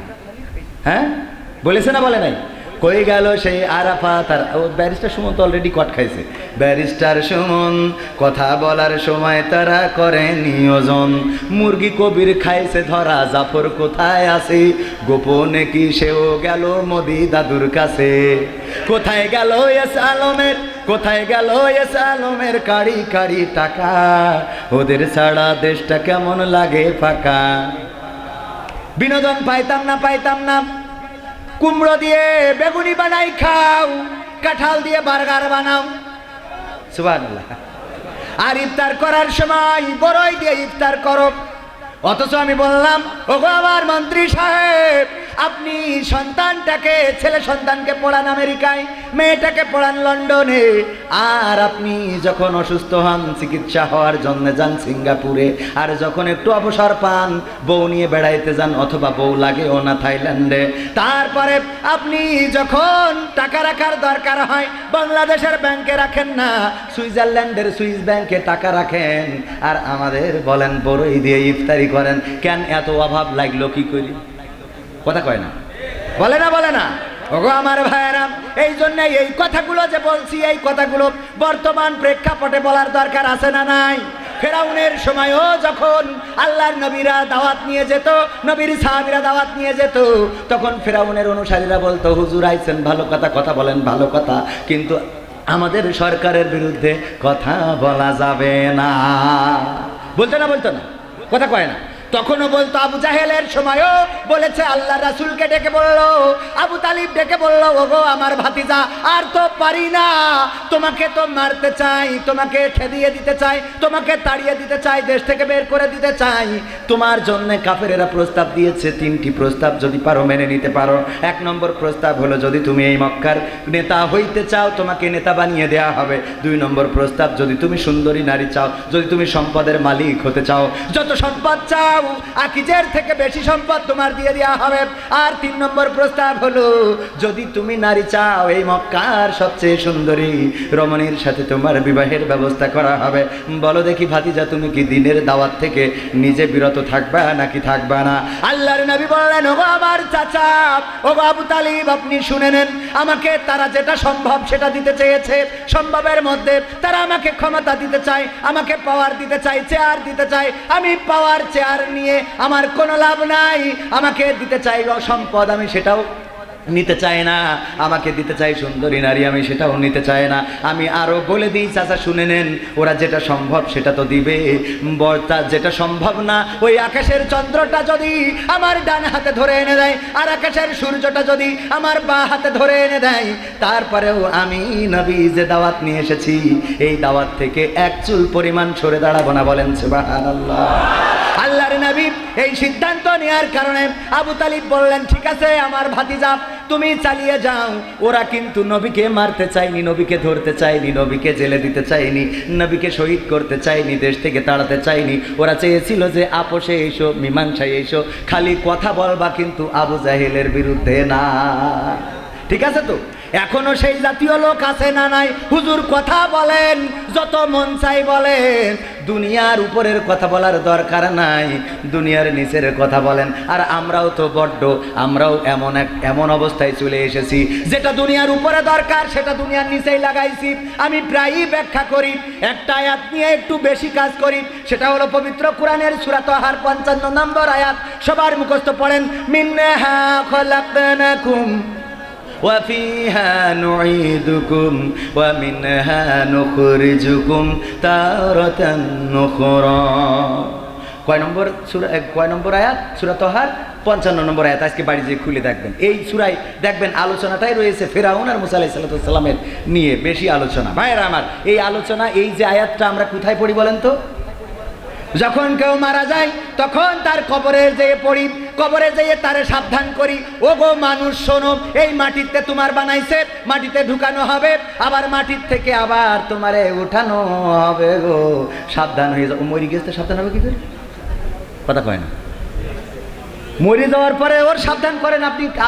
হ্যাঁ বলেছে না বলে নাই? কই গেল সেই আরাফাত আর ব্যারিস্টার সুমন? তো অলরেডি কট খাইছে। ব্যারিস্টার সুমন, কথা বলার সময় তারা করে নিয়োজন। মুরগি কবির খাইছে ধরা, জাফর কোথায় আছে? গোপনে কি সেও গেল মোদি দাদুর কাছে? কোথায় গেল এস আলমের, কোথায় গেল এস আলমের কাড়ি কাড়ি টাকা? ওদের ছাড়া দেশটা কেমন লাগে ফাঁকা। বিনোদন পাইতাম না, পাইতাম না। কুমড়ো দিয়ে বেগুনি বানাই খাও, কাঁঠাল দিয়ে বার্গার বানাও। সুবহানাল্লাহ। আর ইফতার করার সময় বড়ই দিয়ে ইফতার করো। অথচ আমি বললাম, ওগো আমার মন্ত্রী সাহেব, আপনি সন্তানটাকে, ছেলে সন্তানকে পড়ান আমেরিকায়, মেয়েটাকে পড়ান লন্ডনে, আর আপনি যখন অসুস্থ হন চিকিৎসা হওয়ার জন্য যান সিঙ্গাপুরে, আর যখন একটু অবসর পান বউ নিয়ে বেড়াইতে যান, অথবা বউ লাগেও না থাইল্যান্ডে। তারপরে আপনি যখন টাকা রাখার দরকার হয় বাংলাদেশের ব্যাংকে রাখেন না, সুইজারল্যান্ডের সুইস ব্যাংকে টাকা রাখেন, আর আমাদের বলেন বড়ই দিয়ে ইফতারি করেন। কেন এত অভাব লাগলো কি করি? কথা কয় না, বলে না, বলে না। ওগো আমার ভাইয়েরা, এই জন্য এই কথাগুলো যে বলছি, এই কথাগুলো বর্তমান প্রেক্ষাপটে বলার দরকার আছে না নাই? ফেরাউনের সময়ও যখন আল্লাহর নবীরা দাওয়াত নিয়ে যেত, নবীর সাহাবীরা দাওয়াত নিয়ে যেত, তখন ফেরাউনের অনুসারীরা বলতো, হুজুর আইছেন ভালো কথা, কথা বলেন ভালো কথা, কিন্তু আমাদের সরকারের বিরুদ্ধে কথা বলা যাবে না। বলতো না? বলতো না? কথা কয় না। তখনও বলতো। আবু জাহেলের সময়ও বলেছে, আল্লাহ রাসূলকে ডেকে বললো, আবু তালিব ডেকে বললো, ওগো আমার ভাতিজা, আর তো পারি না, তোমাকে তো মারতে চাই, তোমাকে খেদিয়ে দিতে চাই, তোমাকে তাড়িয়ে দিতে চাই, দেশ থেকে বের করে দিতে চাই। তোমার জন্য কাফেরেরা প্রস্তাব দিয়েছে, 3টি প্রস্তাব, যদি পারো মেনে নিতে পারো। 1 নম্বর প্রস্তাব হলো, যদি তুমি এই মক্কার নেতা হইতে চাও, তোমাকে নেতা বানিয়ে দেওয়া হবে। 2 নম্বর প্রস্তাব, যদি তুমি সুন্দরী নারী চাও, যদি তুমি সম্পদের মালিক হতে চাও, যত সম্পদ চাও, আকিজের থেকে বেশি সম্পদ তোমার দিয়ে দেওয়া হবে। আর 3 নম্বর প্রস্তাব হলো, যদি তুমি নারী চাও, এই মক্কার সবচেয়ে সুন্দরী রমণীর সাথে তোমার বিবাহের ব্যবস্থা করা হবে। বলো দেখি ভাতিজা, তুমি কি দিনের দাওয়াত থেকে নিজে বিরত থাকবা নাকি থাকবা না? আল্লাহর নবী বললেন, ওগো আমার চাচা, ওগো আবু তালিব, আপনি শুনে নেন, আমাকে তারা যেটা সম্ভব সেটা দিতে চেয়েছে। সম্ভবের মধ্যে তারা আমাকে ক্ষমতা দিতে চায়, আমাকে পাওয়ার দিতে চায়, চেয়ার দিতে চায়। আমি পাওয়ার চেয়ার নিয়ে আমার কোনো লাভ নাই। আমাকে দিতে চাই সম্পদ, আমি সেটাও নিতে চাই না। আমাকে দিতে চাই সুন্দরী নারী, আমি সেটাও নিতে চাই না। আমি আরো বলে দিই চাচা, শুনে নেন, ওরা যেটা সম্ভব সেটা তো দিবে, যেটা সম্ভব না, ওই আকাশের চন্দ্রটা যদি আমার ডান হাতে ধরে এনে দেয়, আর আকাশের সূর্যটা যদি আমার বাঁ হাতে ধরে এনে দেয়, তারপরেও আমি নবী যে দাওয়াত নিয়ে এসেছি, এই দাওয়াত থেকে 1 চুল পরিমাণ সরে দাঁড়াবো না। বলেন সুবহানাল্লাহ। আল্লাহর নবী এই সিদ্ধান্ত নেওয়ার কারণে আবু তালিব বললেন, ঠিক আছে আমার ভাতিজা, তুমি চালিয়ে যাও। ওরা কিন্তু নবীকে মারতে চায়নি, নবীকে ধরতে চায়নি, নবীকে জেলে দিতে চায়নি, নবীকে শহীদ করতে চায়নি, দেশ থেকে তাড়াতে চায়নি। ওরা চেয়েছিল যে আপোষে এসো, মীমাংসায় এসো, খালি কথা বলবা, কিন্তু আবু জাহেলের বিরুদ্ধে না। ঠিক আছে তো? এখনো সেই জাতীয় লোক আছে না নাই? হুজুর কথা বলেন, যত মন চাই বলেন, দুনিয়ার উপরের কথা বলার দরকার নাই, দুনিয়ার নিচের কথা বলেন। আর আমরাও তো আমরাও এমন অবস্থায় চলে এসেছি, যেটা দুনিয়ার উপরে দরকার সেটা দুনিয়ার নিচেই লাগাইছি। আমি প্রায়ই ব্যাখ্যা করি, একটা আয়াত নিয়ে একটু বেশি কাজ করি, সেটা হলো পবিত্র কোরআনের সূরা তাহার 55 নম্বর আয়াত। সবার মুখস্থ পড়েন, মিনহা খলাকনাকুম وفيها نعيدكم ومنها نخرجكم تارة أخرى। কয় নম্বর আয়াত? সূরা তাহার 55 নম্বর আয়াত। আজকে বাড়ি যেয়ে খুলে দেখবেন, এই সূরায় দেখবেন আলোচনাটাই রয়েছে ফেরাউন আর মুসা আলাইহিস সালামের নিয়ে বেশি আলোচনা। ভাইরা আমার, এই আলোচনা, এই যে আয়াতটা আমরা কোথায় পড়ি বলেন তো? যখন কেউ মারা যায় তখন তার কবরে যেয়ে পড়ি, কবরে যেয়ে তারে সাবধান করি, ও গো মানুষ শোনো, এই মাটিতে তোমার বানাইছে, মাটিতে ঢুকানো হবে, আবার মাটির থেকে আবার তোমারে উঠানো হবে গো, সাবধান হয়ে যাও। মরি গেছে, সাবধান হবে কি করে? কথা কয় না। মরে যাওয়ার পরে ওর সাবধান করেন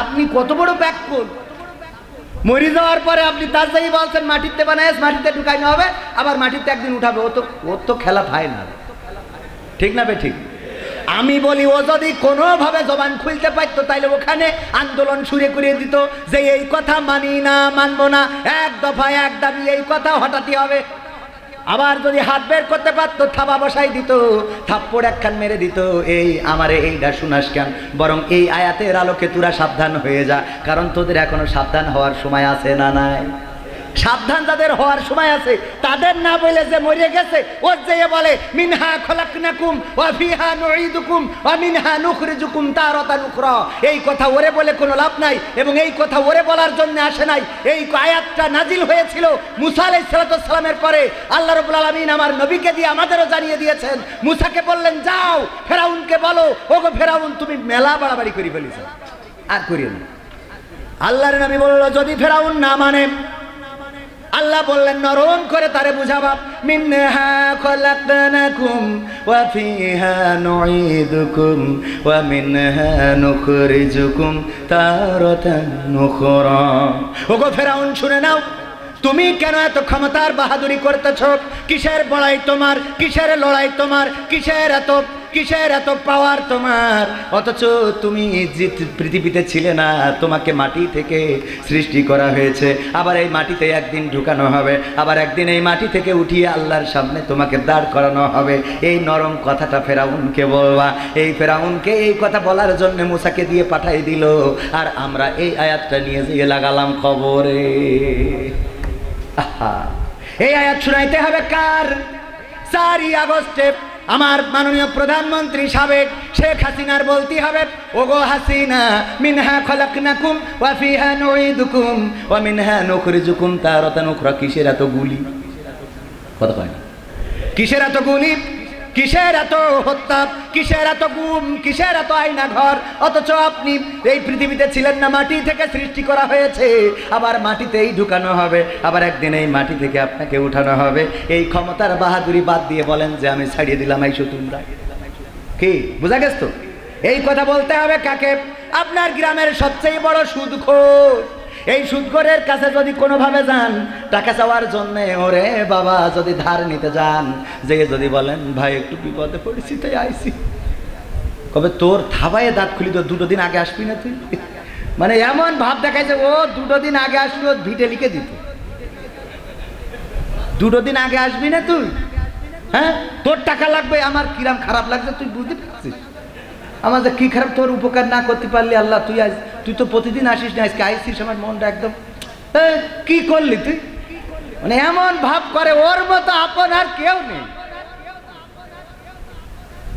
আপনি কত বড় ব্যাককল। মরে যাওয়ার পরে আপনি তার যাই বলছেন মাটিতে বানাইস, মাটিতে ঢুকানো হবে, আবার মাটিতে একদিন উঠাবে। ও তো খেলা ভাই না, ঠিক না বে ঠিক? আমি বলি, ও যদি কোনোভাবে জবান খুলতে পারতো, তাইলে ওখানে আন্দোলন শুরু করে দিত যে এই কথা মানি না, মানবো না, 1 দফা 1 দাবি, এই কথা হঠাৎই হবে। আবার যদি হাত বের করতে পারতো, থাবা বসাই দিত, থাপ্পড় একখান মেরে দিত, এই আমারে এইটা শুনাস কেন, বরং এই আয়াতের আলোকে তোরা সাবধান হয়ে যা, কারণ তোদের এখনো সাবধান হওয়ার সময় আছে না নাই? সাবধান যাদের হওয়ার সময় আছে, তাদের না বলে যে মরে গেছে, ও যে বলে মিনহা খলাকনাকুম ওয়া ফিহা নুঈদুকুম ওয়া মিনহা নুখরিজুকুম তারাতান উখরা, এই কথা ওরে বলে কোনো লাভ নাই, এবং এই কথা ওরে বলার জন্য আসে নাই। এই আয়াতটা নাজিল হয়েছিল মুসা আলাইহিস সালামের পরে। আল্লাহ রাব্বুল আলামিন আমার নবীকে দিয়ে আমাদেরও জানিয়ে দিয়েছেন। মুসাকে বললেন, যাও ফেরাউনকে বলো, ওগো ফেরাউন, তুমি মেলা বাড়াবাড়ি করে ফেলেছ, আর করিও না। আল্লাহর নবী বলল, যদি ফেরাউন না মানে, আল্লাহ বললেন নরম করে তারে বুঝাবা, মিনহা খলাকনাকুম ওয়া ফিহা নুঈদুকুম ওয়া মিনহা নুখরিজুকুম তারাতান উখরা। ওগো ফেরাউন, শুনে নাও, তুমি কেন এত ক্ষমতার বাহাদুরি করতেছ? কিসের বড়াই তোমার, কিসের লড়াই তোমার, কিসের এত কিসের এত পাওয়ার তোমার? অথচ তুমি যে পৃথিবীতে ছিলে না, তোমাকে মাটি থেকে সৃষ্টি করা হয়েছে, আবার এই মাটিতে একদিন ঢুকানো হবে, আবার একদিন এই মাটি থেকে উঠিয়ে আল্লাহর সামনে তোমাকে দাঁড় করানো হবে। এই নরম কথাটা ফেরাউনকে বলবা। এই ফেরাউনকে এই কথা বলার জন্য মুসাকে দিয়ে পাঠাই দিল, আর আমরা এই আয়াতটা নিয়ে যেয়ে লাগালাম খবরে। এই আয়াত শুনাইতে হবে কার? 4ই আগস্টে আমার মাননীয় প্রধানমন্ত্রী সাবেক শেখ হাসিনার বলতে হবে, ওগো হাসিনা, মিনহা খলাকনাকুম ওয়া ফিহা নুঈদুকুম ওয়া মিনহা নুখরিজুকুম তারাতান উখরা। কিসের এত গুলি? কথা কয় না। কিসের এত গুলি? কিসের এত হত্যা? কিসের এত গুম? কিসের এত আয়না ঘর? অথচ আপনি এই পৃথিবীতে ছিলেন না, মাটি থেকে সৃষ্টি করা হয়েছে, আবার মাটিতেই ঢুকানো হবে, আবার একদিন এই মাটি থেকে আপনাকে উঠানো হবে। এই ক্ষমতার বাহাদুরি বাদ দিয়ে বলেন যে আমি ছাড়িয়ে দিলাম আইসো তোমরা। কি বোঝা গেছ তো? এই কথা বলতে হবে কাকে? আপনার গ্রামের সবচেয়ে বড় সুদখোর। এই সুদখোরের কাছে যদি কোনোভাবে যান টাকা চাওয়ার জন্য, ওরে বাবা, যদি ধার নিতে যান, যে যদি বলেন ভাই একটু বিপদে পড়েছি তাই আইসি, কবে তোর থাবায়ে দাঁত খুলি, তো 2 দিন আগে আসবি না তুই? মানে এমন ভাব দেখাইছে ও 2 দিন আগে আসবি, ও ভিটে লিখে দিত 2 দিন আগে আসবি না তুই, হ্যাঁ তোর টাকা লাগবে। আমার কিরাম খারাপ লাগছে তুই বুঝতে পারছিস? আমার যে কি খারাপ, তোর উপকার না করতে পারলি আল্লাহ, তুই তো প্রতিদিন আসিস না, আজকে আইসিস, আমার মনটা একদম কি করলি তুই? মানে এমন ভাব করে, ওর মতো আপন আর কেউ নেই।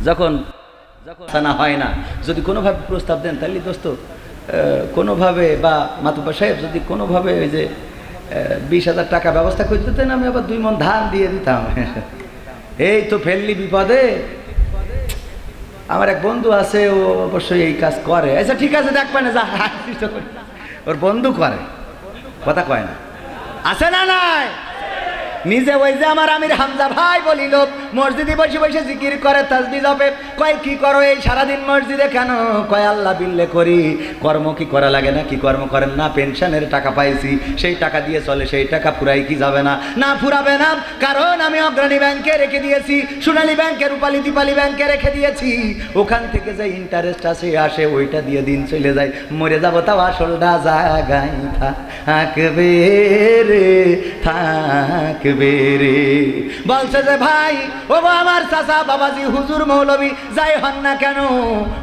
যখন না হয় না, যদি কোনোভাবে প্রস্তাব দেন, তাহলে দোস্ত কোনোভাবে, বা মাতুব্বা সাহেব যদি কোনোভাবে ওই যে 20,000 টাকা ব্যবস্থা করে দিতেন, আমি আবার 2 মণ ধান দিয়ে দিতাম। এই তো ফেললি বিপদে। আমার এক বন্ধু আছে, ও অবশ্যই এই কাজ করে। আচ্ছা ঠিক আছে, দেখবে না, যা ওর বন্ধু করে, কথা কয় না, আছে না নাই? নিজে ওই যে আমার আমির হামজা ভাই বলিল, মসজিদে বসে বসে জিকির করে, তাসবিহ জপে। কয় কি করো এই সারাদিন মসজিদে কেন? কয় আল্লাহ বিল্লে করি। কর্ম কি করা লাগে না? কি কর্ম করেন না? পেনশনের টাকা পাইছি, সেই টাকা দিয়ে চলে, সেই টাকা ফুরাই কি যাবে না? না ফুরাবে না, কারণ আমি অগ্রণী ব্যাংকে রেখে দিয়েছি, সোনালী ব্যাংকে, রূপালী দীপালী ব্যাংকে রেখে দিয়েছি। ওখান থেকে যে ইন্টারেস্ট আসে ওইটা দিয়ে দিন চলে যায়। মরে যাবো তাও আসলটা জাগাই থাকবে রে, থাকবে রে। বলছে যে ভাই, ও আমার চাচা, বাবাজি, হুজুর, মৌলবী যাই হন না কেন,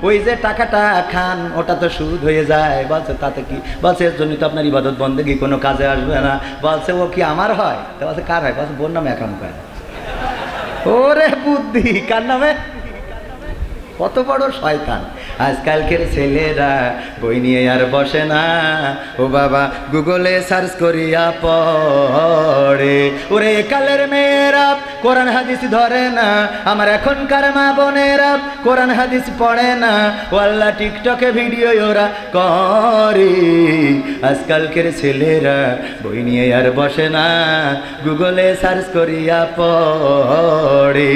ওই যে টাকাটা খান ওটা তো সুদ হয়ে যায়। বলছে তাতে কি? বলছে এর জন্য তো আপনার ইবাদত বন্দেগী কোনো কাজে আসবে না। বলছে ও কি আমার হয়? তো বলছে কার হয়? বলছে বোন নামে অ্যাকাউন্ট করে। ওরে বুদ্ধি, কার নামে? কত বড় শয়তান! আজকালকের ছেলেরা বই নিয়ে আর বসে না, ও বাবা গুগলে সার্চ করিয়া পড়ে। ওরে কালের মেয়েরা কোরআন হাদিস ধরে না, আমার এখনকার মা বোনেরা কোরআন হাদিস পড়ে না, ও আল্লাহ টিকটকে ভিডিও ওরা করে। আজকালকের ছেলেরা বই নিয়ে আর বসে না, গুগলে সার্চ করিয়া পড়ে।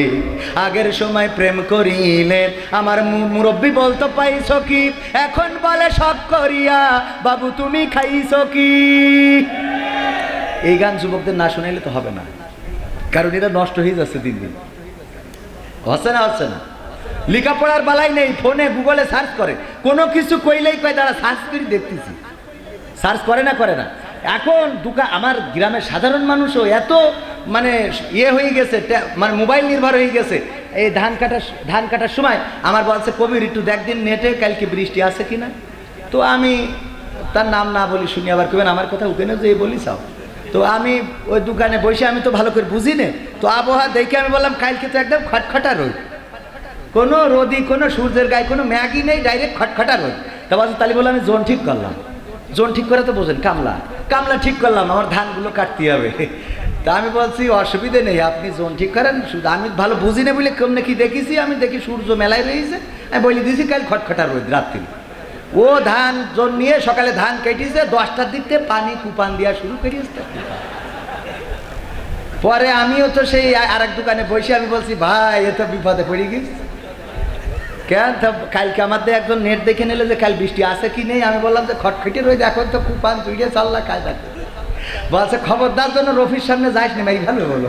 আগের সময় প্রেম করিলে আমার মুরব্বী বলতো পাইছো কি, এখন বলে শখ করিয়া বাবু তুমি খাইছো কি। এই গান যুবকদের না শুনাইলে তো হবে না, কারণ এটা নষ্ট হয়ে যাচ্ছে দিন দিন। হচ্ছে না? হচ্ছে না? লেখাপড়ার বালাই নেই, ফোনে গুগলে সার্চ করে, কোনো কিছু কইলেই কয় তারা সার্চ করে দেখতেছি। সার্চ করে না? করে না? এখন আমার গ্রামের সাধারণ মানুষও এত মানে হয়ে গেছে, মানে মোবাইল নির্ভর হয়ে গেছে। এই ধান কাটার সময় আমার বলছে, কবির একটু দেখদিন নেটে কালকে বৃষ্টি আছে কিনা। তো আমি তার নাম না বলি, শুনি আবার কবেন আমার কথা ওখানে যে বলি চাও। তো আমি ওই দোকানে বসে, আমি তো ভালো করে বুঝি না, তো আবহাওয়া দেখে আমি বললাম কালকে তো একদম খটখটা রোদ, কোনো রোদই, কোনো সূর্যের গায়ে কোনো ম্যাগই নেই, ডাইরেক্ট খটখটা রোদ। তা বলছে তাহলে বলে আমি জোন ঠিক করলাম। জোন ঠিক করে তো বোঝেন, কামলা ঠিক করলাম, আমার ধানগুলো কাটতে হবে। তা আমি বলছি অসুবিধে নেই, আপনি জোন ঠিক করেন, শুধু আমি ভালো বুঝি না বলে কেমনে কি দেখেছি, আমি দেখি সূর্য মেলায় রয়েছে, আমি বলে দিয়েছি কাল খটখটা রোদ রাত্রি। ও ধান জোন নিয়ে সকালে ধান কেটেছে, 10টার দিক থেকে পানি কুপান দেওয়া শুরু করিয়েছে। পরে আমিও তো সেই আরেক দোকানে বসে আমি বলছি ভাই এ তো বিপদে পড়ে গেছি। কেন? কালকে আমাদের একজন নেট দেখে নিলে যে কাল বৃষ্টি আছে কি নেই। আমি বললাম যে খটখটে রয়েছে, এখন তো কুপান চুড়িয়ে চাল্লা কায়দা। বলছে খবরদার জন্য রফির সামনে যাইস না ভাই, ভালো বলো।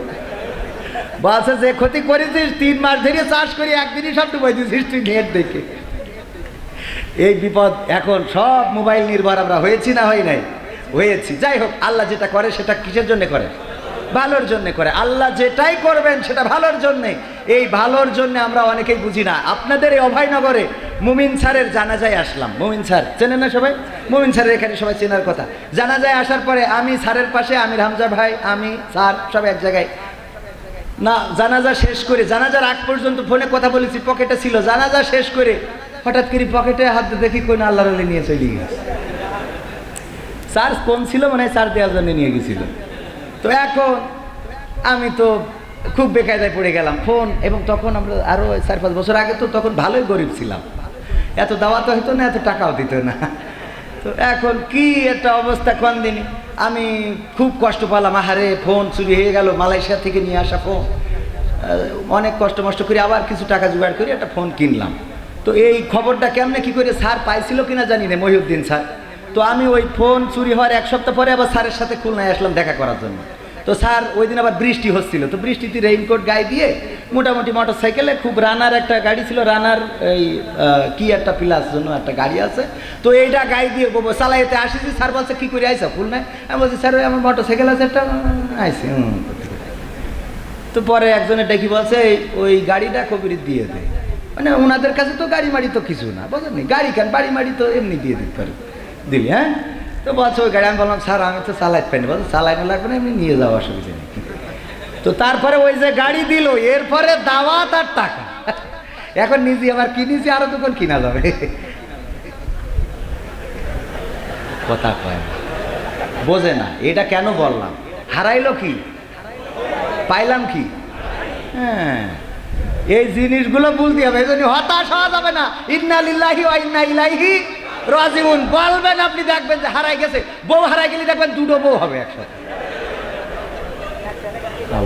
বলছে যে ক্ষতি করেছিস 3 মাস ধরে চাষ করি একদিনই সব ডুবাই দিয়েছিস তুই নেট দেখে। এই বিপদ এখন সব মোবাইল নির্ভর আমরা হয়েছি না হয় নাই? হয়েছি। যাই হোক, আল্লাহ যেটা করে সেটা কিসের জন্য করে? ভালোর জন্য করে। আল্লাহ যেটাই করবেন সেটা ভালোর জন্যে। এই ভালোর জন্য আমরা অনেকেই বুঝি না। আপনাদের এই অভয়নগরে মুমিন স্যারের জানাজায় আসলাম। মুমিন স্যার চেনেন না সবাই? মুমিন স্যারের এখানে সবাই চেনার কথা। জানাজায় আসার পরে আমি স্যারের পাশে, আমির হামজা ভাই, আমি স্যার সব এক জায়গায়। না, জানাজা শেষ করে, জানাজার আগ পর্যন্ত ফোনে কথা বলেছি, পকেটে ছিল। জানাজা শেষ করে হঠাৎ করে পকেটে হাত দেখি কোন আল্লাহর ওলি নিয়ে চলে গেছে। স্যার কোন ছিল মানে স্যার দেওয়ার জন্য নিয়ে গেছিল। তো এখন আমি তো খুব বেকায়দায় পড়ে গেলাম ফোন। এবং তখন আমরা আরও 4-5 বছর আগে তো তখন ভালোই গরিব ছিলাম, এত দাওয়াত হইতো না, এত টাকাও দিত না। তো এখন কি একটা অবস্থা কোন দিনই আমি খুব কষ্ট পেলাম। আহারে ফোন চুরি হয়ে গেল, মালয়েশিয়া থেকে নিয়ে আসা ফোন। অনেক কষ্ট মষ্ট করে আবার কিছু টাকা জোগাড় করে একটা ফোন কিনলাম। তো এই খবরটা কেমনে কি করে স্যার পাইছিল কিনা জানি না, মহিউদ্দিন স্যার। তো আমি ওই ফোন চুরি হওয়ার 1 সপ্তাহ পরে আবার স্যারের সাথে খুলনায় আসলাম দেখা করার জন্য। তো স্যার ওই দিন আবার বৃষ্টি হচ্ছিল, তো বৃষ্টিতে রেইনকোট গায়ে দিয়ে মোটামুটি মোটর সাইকেলে, খুব রানার একটা গাড়ি ছিল, রানার এই কি একটা প্লাস জন্য একটা গাড়ি আছে, তো এইটা গায়ে দিয়ে চালাইতে আসিছি। স্যার বলছে কী করে আইসা খুলনায়? আমি বলছি স্যার আমার মোটর সাইকেল আছে একটা, আইসি। তো পরে একজনের ডেকে বলছে ওই গাড়িটা কবির দিয়ে দেয়। মানে ওনাদের কাছে তো গাড়ি মাড়ি তো কিছু না, বুঝলেন? গাড়ি কেন, বাড়ি মাড়ি তো এমনি দিয়ে দিতে পারে, দিলি। হ্যাঁ, তো বলছে ওই গাড়ি। আমি বললাম স্যার আমি তো চালাইতে পারিনি। বলছে চালাইতে লাগবে না, এমনি নিয়ে যাওয়া অসুবিধা নেই। তো তারপরে ওই যে গাড়ি দিল, এরপরে দাওয়াত আর টাকা। এখন নিজে আবার কিনেছি, আরো দোকান কিনা যাবে। কথা কয় বোঝে না। এটা কেন বললাম? হারাইলো কি, পাইলাম কি? হ্যাঁ, এই জিনিসগুলো বুঝতে হবে। এই জন্য হতাশ হওয়া যাবে না। ইন্না লিল্লাহি ওয়া ইন্না ইলাইহি রাজিউন বলবেন, আপনি দেখবেন যে হারাই গেছে। বউ হারাই গেলে দেখবেন 2টো বউ হবে একসাথে।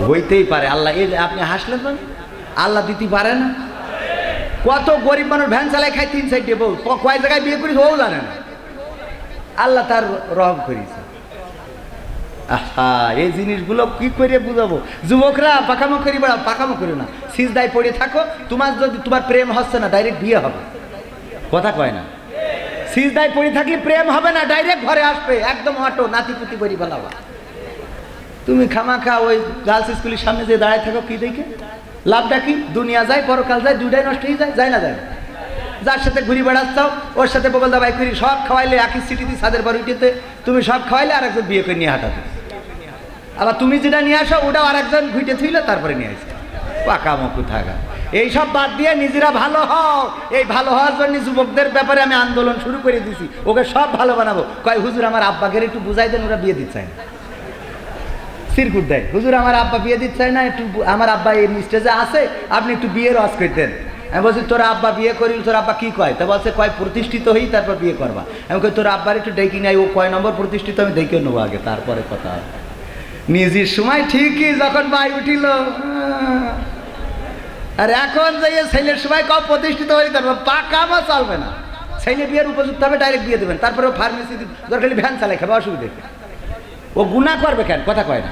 হইতেই পারে। আল্লাহ, এই আপনি হাসলেন তো, আল্লাহ দিতে পারে না? কত গরিব মানুষ ভ্যান চালায় খায় 3-4টে বউ, কয় জায়গায় বিয়ে করিস ও জানে না। আল্লাহ তার রহম করেছে। আহা, এই জিনিসগুলো কি করে বুঝাবো? যুবকরা পাকামো করি বেড়া, পাকামো করি না, সিজদায় পড়ে থাকো। তোমার যদি তোমার প্রেম হচ্ছে না, ডাইরেক্ট বিয়ে হবে। কথা কয় না? সিজদায় পড়ে থাকলে প্রেম হবে না, ডাইরেক্ট ঘরে আসবে, একদম অটো নাতিপুতি করে ফেলাবা। তুমি খামাখা ওই গার্লস স্কুলের সামনে যে দাঁড়ায় থাকো, কি দেখে লাভটা কি? দুনিয়া যায়, পরকাল যায়, দুইটাই নষ্ট হয়ে যায়। যায় না? যায়। যার সাথে ঘুরি বেড়াচ্ছাও ওর সাথে বগল দাবাই করি, সব খাওয়াইলে একই সিটিতে ছাদের বাড়িটিতে তুমি সব খাওয়াইলে আর একজন বিয়ে করে নিয়ে হাঁটাতে। আবার তুমি যেটা নিয়ে আসো ওটাও আর একজন ঘুইটে থুইলে তারপরে নিয়ে আসে। পাকামুকু থাকা। এইসব বাদ দিয়ে নিজেরা ভালো হও। এই ভালো হওয়ার জন্য যুবকদের ব্যাপারে আমি আন্দোলন শুরু করে দিছি। ওকে সব ভালো বানাবো। কয় হুজুর আমার আব্বাকে একটু বুঝাই দেন, ওরা বিয়ে দিতে চায় না। সিরকুট দেয়, হুজুর আমার আব্বা বিয়ে দিতে চায় না, একটু আমার আব্বা এই স্টেজে আছে, আপনি একটু বিয়ের ওয়াজ করে দেন। আমি বলছি তোর আব্বা বিয়ে করিল, তোর আব্বা কি কয়? তা বলছে কয় প্রতিষ্ঠিত হই তারপর বিয়ে করবা। আমি কই তোর আব্বার একটু ডেকে নাই, ও কয় নম্বর প্রতিষ্ঠিত আমি দেখে নেবো আগে, তারপরে কথা। নিজের সময় ঠিকই যখন বাই উঠিল, আর এখন যাইয়ে ছেলের সময় কম প্রতিষ্ঠিত হয়ে তারপর পাকামা চলবে না। ছেলে বিয়ের উপযুক্ত হবে, ডাইরেক্ট বিয়ে দেবেন। তারপরে ফার্মেসি দরকার ভ্যান চালাই খাবে, অসুবিধা। ও গুণা করবে কেন? কথা কয় না।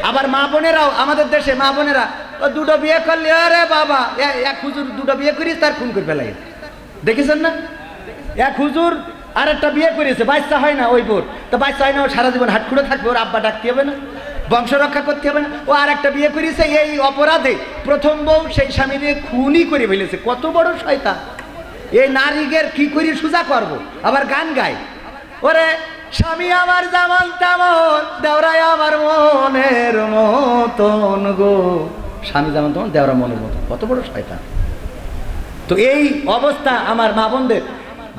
আবার মা বোনেরাও, আমাদের দেশে মা বোনেরা ও 2টো বিয়ে করলে, আরে বাবা, এক হুজুর 2টো বিয়ে করিস তার খুন করে ফেলাই। দেখেছেন না? এক হুজুর আর একটা বিয়ে করেছে, বাচ্চা হয় না ওই বোর। তো বাচ্চা হয় না, ও সারা জীবন হাটখুড়ে থাকবে, ওর আব্বা ডাকতে হবে না, বংশ রক্ষা করতে হবে না। ও আর একটা বিয়ে করেছে, এই অপরাধে প্রথম বউ সেই স্বামীকে খুনই করে ফেলেছে। কত বড় শয়তান! এই নারীদের কি করে সোজা করবো? আবার গান গায়, ওরে স্বামী আমার যেমন তেমন, দেওরাই আমার মনের মতন গো। স্বামী যেমন তেমন, দেওরা মনের মতন। কত বড় শয়তান! তো এই অবস্থা আমার মা বোনদের।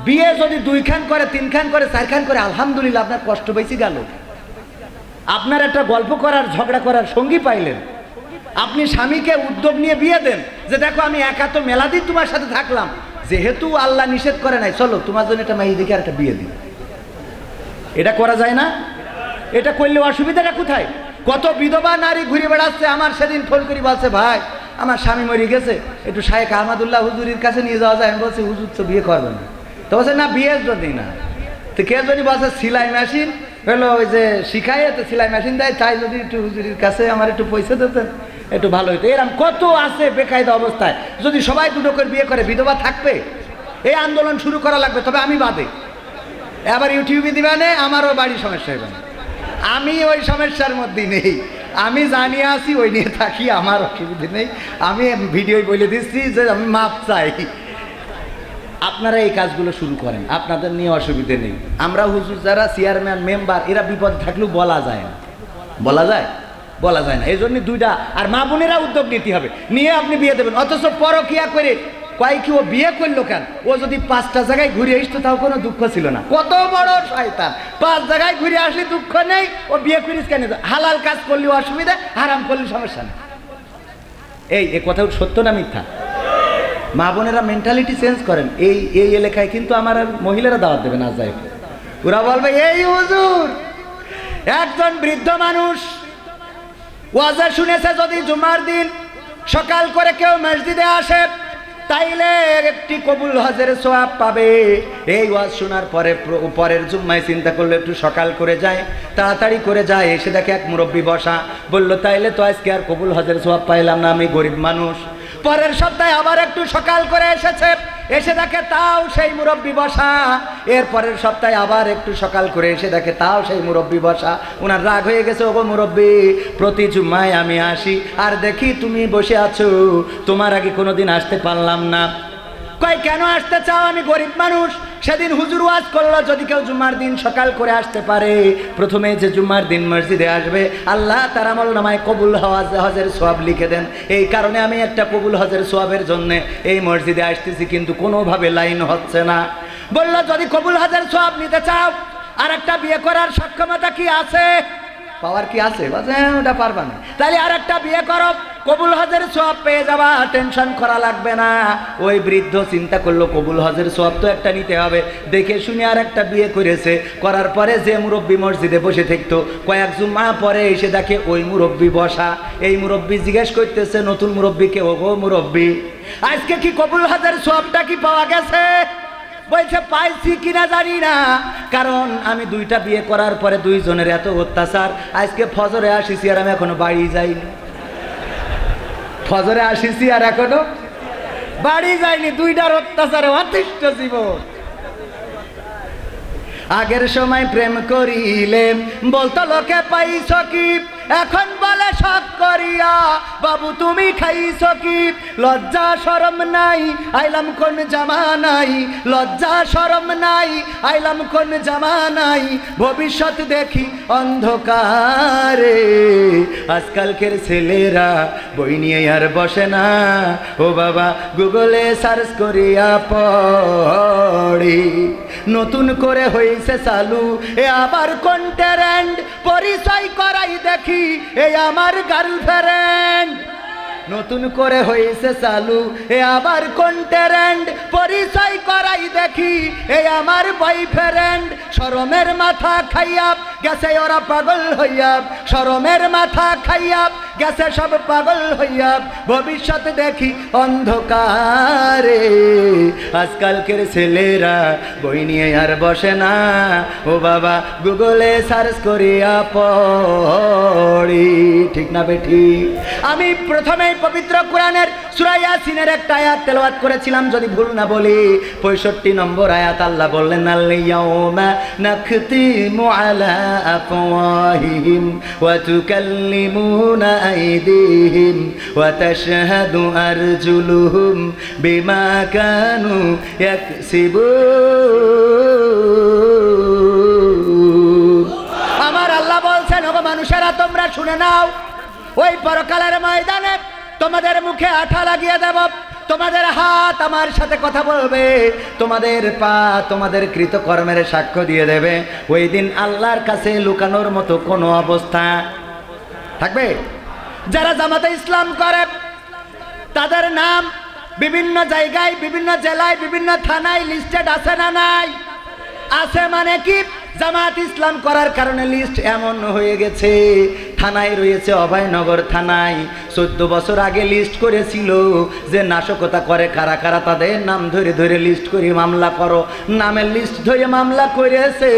বিয়ে যদি 2 খান করে, 3 খান করে, 4 খান করে, আলহামদুলিল্লাহ, আপনার কষ্ট বেশি গেল। আপনার একটা গল্প করার, ঝগড়া করার সঙ্গী পাইলেন। আপনি স্বামীকে উদ্যোগ নিয়ে বিয়ে দেন যে দেখো আমি একা তো মেলা দিন তোমার সাথে থাকলাম, যেহেতু আল্লাহ নিষেধ করে নাই, চলো তোমার জন্য একটা মেয়ে দেখে আর একটা বিয়ে দিন। এটা করা যায় না? এটা করলে অসুবিধাটা কোথায়? কত বিধবা নারী ঘুরে বেড়াচ্ছে। আমার সেদিন ফোন করি বলছে, ভাই আমার স্বামী মরে গেছে, একটু শায়েখ আহমদুল্লাহ হুজুরের কাছে নিয়ে যাওয়া যায়। আমি বলছি হুজুর তো বিয়ে করবে না। তো বলছে না, বিয়ের জন্যই না। তো কে যদি বলছে সেলাই মেশিন হলো ওই যে শিখায়, তো সেলাই মেশিন দেয়, তাই যদি একটু হুজুরের কাছে আমার একটু পয়সা দিতেন একটু ভালো হইতো। এরকম কত আছে বেকায়দা অবস্থায়, যদি সবাই দুটো করে বিয়ে করে বিধবা থাকবে। এই আন্দোলন শুরু করা লাগবে, তবে আমি বাদে। আবার ইউটিউবে দিবানে আমারও বাড়ি সমস্যা হবে না, আমি ওই সমস্যার মধ্যে নেই, আমি জানিয়ে আসি, ওই নিয়ে থাকি, আমার অসুবিধে নেই। আমি ভিডিও বলে দিচ্ছি যে আমি মাপ চাই। আপনারা এই কাজগুলো শুরু করেন, আপনাদের নিয়ে অসুবিধে নেই। আমরা হুজুর যারা চেয়ারম্যান মেম্বার, এরা বিপদ থাকলেও বলা যায় না, বলা যায় না। এই জন্য দুইটা আর মা বোনেরা উদ্যোগ নিতে হবে, নিয়ে আপনি বিয়ে দেবেন। অথচ পরকিয়া করে কয় কি ও বিয়ে করলো কেন? ও যদি 5টা জায়গায় ঘুরে আসতো তাও কোনো দুঃখ ছিল না। কত বড় শয়তান, 5 জায়গায় ঘুরে আসলে দুঃখ নেই, ও বিয়ে করিস কেন? হালাল কাজ করলে অসুবিধা, হারাম করলে সমস্যা নেই। এই কথা সত্য না মিথ্যা? মা বোনেরা মেন্টালিটি চেঞ্জ করেন। এই এলাকায় কিন্তু আমার আর মহিলারা দাওয়াত দেবে না, যাই ওরা বলবে এই হুজুর একজন বৃদ্ধ মানুষ ওয়াজে শুনেছে যদি জুমার দিন সকাল করে কেউ মসজিদে আসে তাইলে একটি কবুল হজের সওয়াব পাবে। এই ওয়াজ শোনার পরে পরের জুম্মায় চিন্তা করলো একটু সকাল করে যায়, তাড়াতাড়ি করে যায়, এসে দেখে এক মুরব্বী বসা। বললো তাইলে তো আজকে আর কবুল হজের সওয়াব পাইলাম না, আমি গরিব মানুষ। পরের সপ্তাহে আবার একটু সকাল করে এসেছে, এসে দেখে তাও সেই মুরব্বী বসা। এর পরের সপ্তাহে আবার একটু সকাল করে এসে দেখে তাও সেই মুরব্বী বসা। ওনার রাগ হয়ে গেছে, ওগো মুরব্বী, প্রতি জুম্মায় আমি আসি আর দেখি তুমি বসে আছো, তোমার আগে কোনোদিন আসতে পারলাম না। কয় কেন আসতে চাও? আমি গরিব মানুষ। সেদিন হুজুর ওয়াজ করলো যদি কেউ জুম্মার দিন সকাল করে আসতে পারে, প্রথমে যে জুম্মার দিন মসজিদে আসবে আল্লাহ তার আমলনামায় কবুল হজের সওয়াব লিখে দেন। এই কারণে আমি একটা কবুল হজের সওয়াবের জন্য এই মসজিদে আসতেছি, কিন্তু কোনোভাবে লাইন হচ্ছে না। বললো যদি কবুল হজের সওয়াব নিতে চাও আর একটা বিয়ে করার সক্ষমতা কি আছে? পাওয়ার কি আছে? ওটা পারবা না, তাহলে আর একটা বিয়ে করো, কবুল হজের সওয়াব পেয়ে যাবা, টেনশন করা লাগবে না। ওই বৃদ্ধ চিন্তা করলো কবুল হজের সওয়াব তো একটা নিতে হবে, দেখে শুনে আর একটা বিয়ে করেছে। করার পরে যে মুরব্বী মসজিদে বসে থাকতো, কয়েক জুম্মা পরে এসে দেখে ওই মুরব্বী বসা। এই মুরব্বী জিজ্ঞেস করতেছে নতুন মুরব্বীকে, ওগো মুরব্বী, আজকে কি কবুল হজের সওয়াবটা কি পাওয়া গেছে? বলছে পাইছি কিনা জানি না, কারণ আমি 2টা বিয়ে করার পরে 2 জনের এত অত্যাচার। আজকে ফজরে আসিছি আর আমি এখনো বাড়ি যাইনি, ফজরে আসিছি আর এখনো বাড়ি যাইনি, 2টার অত্যাচারে অতিষ্ঠ জীবন। আগের সময় প্রেম করিলে বলতো লোকে পাইছ কি, এখন বলে শখ করিয়া বাবু তুমি খাইছ কি? লজ্জা শরম নাই, আইলাম কোন জামানাই, লজ্জা শরম নাই, আইলাম কোন জামানাই, ভবিষ্যৎ দেখি অন্ধকারে। আজকালকের ছেলেরা বই নিয়ে আর বসে না, ও বাবা গুগলে সার্চ করিয়া পড়ি। নতুন করে হয়েছে চালু এ আবার কোন ট্রেন্ড, পরিচয় করাই দেখি এই আমার গার্লফ্রেন্ড। নতুন করে হয়েছে চালু এ আবার কোন ট্রেন্ড, পরিচয় করাই দেখি এই আমার বয়ফ্রেন্ড। শরমের মাথা খাইয়া গেছে ওরা পাগল হইয়া, শরমের মাথা খাইয়া গেছে সব পাগল হইয়া, ভবিষ্যৎ দেখি অন্ধকারে। আজকালকের ছেলেরা বই নিয়ে আর বসে না, ও বাবা গুগলে সার্চ করিয়া পড়ি। ঠিক না বেঠি? আমি প্রথমে পবিত্র কোরআনের সূরা ইয়াসিনের একটা আয়াত তেলাওয়াত করেছিলাম, যদি ভুল না বলি 65 নম্বর আয়াত। আল্লাহ বললেন আল ইয়াউমা নাখতিমু আলা আফওয়াহিহিম ওয়া তুকাল্লিমুনা আইদিহিম ওয়া তাশহাদু আরজুলুহুম বিমা কানু ইয়াকসিবুন। আমার আল্লাহ বলছেন ওগো মানুষেরা তোমরা শুনে নাও, ওই পরকালের ময়দানে তোমাদের মুখে আঠা লাগিয়ে দেব, তোমাদের হাত আমার সাথে কথা বলবে, তোমাদের পা তোমাদের কৃতকর্মের সাক্ষ্য দিয়ে দেবে। ওই দিন আল্লাহর কাছে লুকানোর মতো কোনো অবস্থা থাকবে? যারা জামাতে ইসলাম করে তাদের নাম বিভিন্ন জায়গায়, বিভিন্ন জেলায়, বিভিন্ন থানায় লিস্টেড আছে না নাই? আছে। মানে কি? জামাত ইসলাম করার কারণে লিস্ট এমন হয়ে গেছে, থানায় রয়েছে অভয়নগর থানায় 14 বছর আগে লিস্ট করেছিল যে নাশকতা করে কারা কারা, তাদের নাম ধরে ধরে লিস্ট করে মামলা করো। নামের লিস্ট ধরে মামলা করেছে,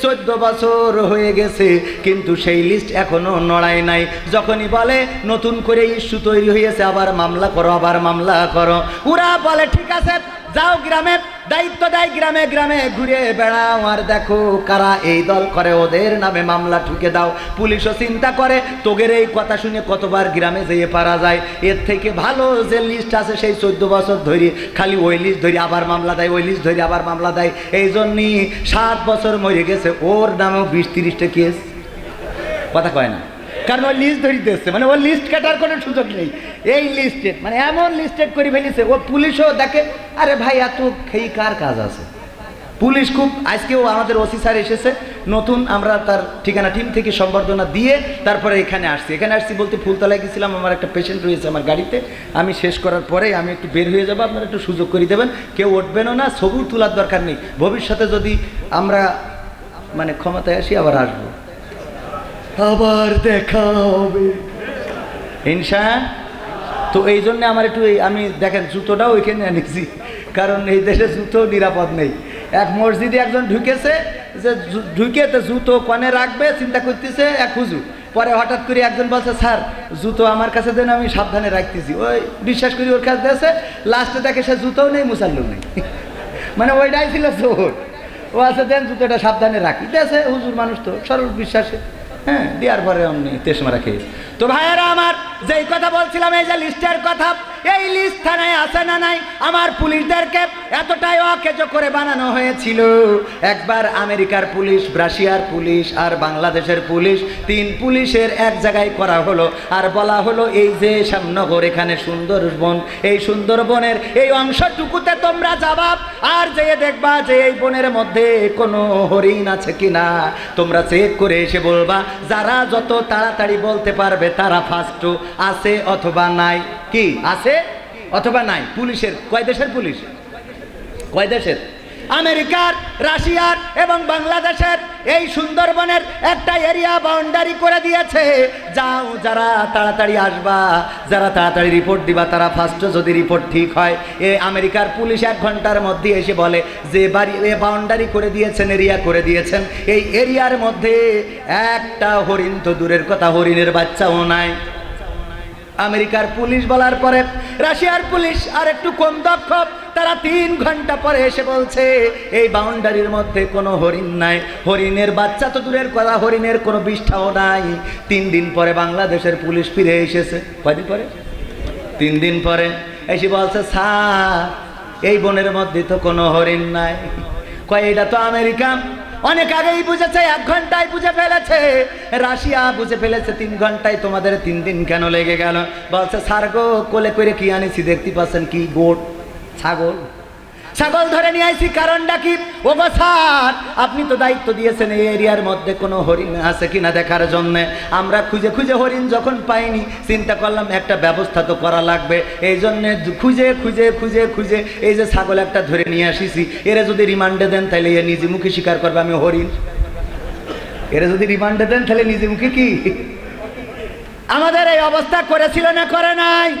14 বছর হয়ে গেছে, কিন্তু সেই লিস্ট এখনো নড়ায় নাই। যখনই বলে নতুন করে ইস্যু তৈরি হয়েছে, আবার মামলা করো, আবার মামলা করো, ওরা বলে ঠিক আছে যাও গ্রামে, দায়িত্ব দেয় গ্রামে গ্রামে ঘুরে বেড়াও আর দেখো কারা এই দল করে, ওদের নামে মামলা ঠুকে দাও। পুলিশও চিন্তা করে তোগের এই কথা শুনে কতবার গ্রামে যেয়ে পারা যায়, এর থেকে ভালো যে লিস্ট আছে সেই 14 বছর ধরে খালি ওই লিস্ট ধরে আবার মামলা দেয়, ওই লিস্ট ধরে আবার মামলা দেয়। এই জন্যই 7 বছর মরে গেছে, ওর নামেও 20-30টা কেস। কথা কয় না, কারণ ওই লিস্ট ধরিতে এসছে, মানে ওর লিস্ট কাটার কোনো সুযোগ নেই। এই লিস্টেড মানে এমন লিস্টেড করে ফেলেছে, ও পুলিশও দেখে আরে ভাই এত খেই কার কাজ আছে। পুলিশ খুব, আজকেও আমাদের ওসি স্যার এসেছে নতুন, আমরা তার ঠিকানা টিম থেকে সম্বর্ধনা দিয়ে তারপরে এখানে আসছি বলতে ফুলতলায় গেছিলাম, আমার একটা পেশেন্ট রয়েছে আমার গাড়িতে, আমি শেষ করার পরে আমি একটু বের হয়ে যাবো, আপনারা একটু সুযোগ করে দেবেন, কেউ উঠবেনও না, সবুর তোলার দরকার নেই, ভবিষ্যতে যদি আমরা মানে ক্ষমতায় আসি আবার আসবো, আবার দেখা হবে ইনশা। তো এই জন্য আমার একটু আমি দেখেন জুতোটাও ওইখানে এনেছি, কারণ এই দেশে জুতো নিরাপদ নেই। এক মসজিদে একজন ঢুকেছে, যে ঢুকে তো জুতো কনে রাখবে চিন্তা করতেছে এক হুজুর, পরে হঠাৎ করে একজন বলছে স্যার জুতো আমার কাছে দেন, আমি সাবধানে রাখতেছি, ওই বিশ্বাস করি ওর কাছে দিয়েছে, লাস্টে দেখে সে জুতোও নেই মুসাল্লু নেই, মানে ওইটাই ছিল জোর। ও আছে দেন জুতোটা সাবধানে রাখি দিয়েছে, হুজুর মানুষ তো সরল বিশ্বাসে, হ্যাঁ দেওয়ার পরে অমনি তেস মারা খেয়েছে। তো ভাইয়েরা আমার যেই কথা বলছিলাম, এই যে লিস্টের কথা, এই লিস্ট থানায় আছে না নাই, আমার পুলিশদেরকে এতটাই অকেজো করে বানানো হয়েছিল। একবার আমেরিকার পুলিশ, রাশিয়ার পুলিশ আর বাংলাদেশের পুলিশ, 3 পুলিশের এক জায়গায় করা হলো, আর বলা হলো এই যে শ্যামনগর এখানে সুন্দরবন, এই সুন্দরবনের এই অংশটুকুতে তোমরা যাবা আর যেয়ে দেখবা যে এই বনের মধ্যে কোনো হরিণ আছে কিনা, তোমরা চেক করে এসে বলবা, যারা যত তাড়াতাড়ি বলতে পারবে তারা ফার্স্ট আছে অথবা নাই, কি আছে অথবা নাই। পুলিশের কয় দেশের পুলিশ, কয় দেশের? আমেরিকার, রাশিয়ার এবং বাংলাদেশের এই সুন্দরবনের একটা এরিয়া বাউন্ডারি করে দিয়েছে, যাও যারা তাড়াতাড়ি আসবা, যারা তাড়াতাড়ি রিপোর্ট দিবা তারা ফার্স্ট, যদি রিপোর্ট ঠিক হয়। এই আমেরিকার পুলিশ 1 ঘন্টার মধ্যে এসে বলে যে বাড়ি এ বাউন্ডারি করে দিয়েছেন, এরিয়া করে দিয়েছেন, এই এরিয়ার মধ্যে একটা হরিণ তো দূরের কথা, হরিণের বাচ্চাও নাই। আমেরিকার পুলিশ বলার পরে রাশিয়ার পুলিশ আর একটু কম দক্ষ, তারা 3 ঘন্টা পরে এসে বলছে এই বাউন্ডারির মধ্যে কোনো হরিণ নাই, হরিণের বাচ্চা তো দূরের কথা, হরিণের কোনো বিষ্ঠাও নাই। 3 দিন পরে বাংলাদেশের পুলিশ ফিরে এসেছে, কয়দিন পরে? 3 দিন পরে এসে বলছে স্যার এই বনের মধ্যে তো কোনো হরিণ নাই। কয় এটা তো আমেরিকা অনেক আগেই বুঝেছে, 1 ঘন্টায় বুঝে ফেলেছে, রাশিয়া বুঝে ফেলেছে 3 ঘন্টায়, তোমাদের 3 দিন কেন লেগে গেল? বলছে স্যার গো কোলে করে কি আনিছি দেখতে পাচ্ছেন, কি গোট ছাগল, ছাগল ধরে নিয়ে আইছি, কারণটা কি? ও গো স্যার আপনি তো দায়িত্ব দিয়েছেন এই এরিয়ার মধ্যে কোনো হরিণ আছে কিনা দেখার জন্য, আমরা খুঁজে খুঁজে হরিণ যখন পাইনি, চিন্তা করলাম একটা ব্যবস্থা তো করা লাগবে, এই জন্য খুঁজে খুঁজে খুঁজে খুঁজে এই যে ছাগল একটা ধরে নিয়ে আসিছি, এরা যদি রিমান্ডে দেন তাহলে এ নিজে মুখে স্বীকার করবে আমি হরিণ, এরা যদি রিমান্ডে দেন তাহলে নিজে মুখে কি। আমাদের এই অবস্থা করেছিল না করে নাই?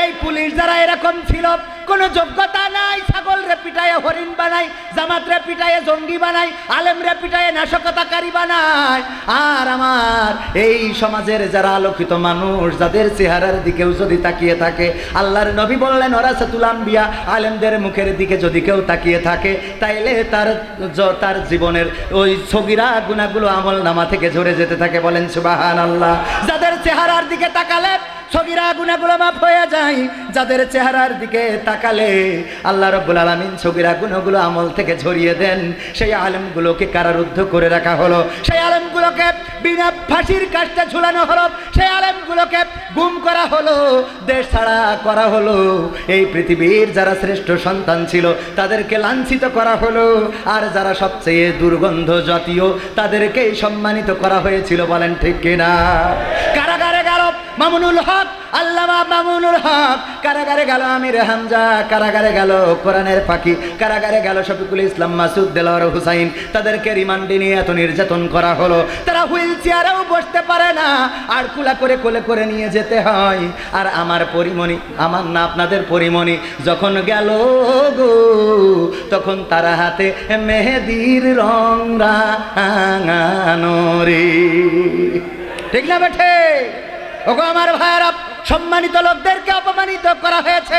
এই পুলিশ যারা এরকম ছিল, কোনো যোগ্যতা নাই, ছাগল রে পিটায় হরিণ বানায়, জামাত রে পিটায় জঙ্গি বানায়, আলেম রে পিটায় নাশকতাকারী বানায়। আর আমার এই সমাজের যারা আলোকিত মানুষ, যাদের চেহারার দিকেও যদি তাকিয়ে থাকে, আল্লাহর নবী বললেন ওরাসাতুল আম্বিয়া, আলেমদের মুখের দিকে যদি কেউ তাকিয়ে থাকে তাইলে তার জীবনের ওই সগীরা গুনাহগুলো আমল নামা থেকে ঝরে যেতে থাকে। বলেন সুবহানাল্লাহ। যাদের চেহারার দিকে তাকালে সগীরা গুনাহগুলো মাফ হয়ে যায়, যাদের চেহারার দিকে তাকালে আল্লাহ রাব্বুল আলামিন সগীরা গুনাহগুলো আমল থেকে ঝরিয়ে দেন, সেই আলেমগুলোকে কারারুদ্ধ করে রাখা হলো, সেই আলেমগুলোকে বিনা ফাঁসির কাস্টে ঝুলানো হলো, সেই আলেমগুলোকে গুম করা হলো, দেশ ছাড়া করা হলো, এই পৃথিবীর যারা শ্রেষ্ঠ সন্তান ছিল তাদেরকে লাঞ্ছিত করা হলো, আর যারা সবচেয়ে দুর্গন্ধ জাতীয় তাদেরকেই সম্মানিত করা হয়েছিল। বলেন ঠিক কিনা? কারাগারে গেল, মামুনুল হক, আল্লামা মামুনুল হক কারাগারে গেল, আমির হামজা কারাগারে গেল, কোরআনের পাখি কারাগারে গেল, শফিকুল ইসলাম মাসুদ, দেলোয়ার হুসাইন, তাদেরকে রিমান্ডে নিয়ে এত নির্যাতন করা হলো, তারা হুইল চেয়ারেও বসতে পারে না, আর কুলা করে কোলে করে নিয়ে যেতে হয়। আর আমার পরিমণি, আমার না আপনাদের পরিমণি যখন গেল গো, তখন তারা হাতে মেহেদির রং রাঙানো রে। ঠিক না বেঠে? ওগো আমার ভাইয়েরা, সম্মানিত লোকদেরকে অপমানিত করা হয়েছে,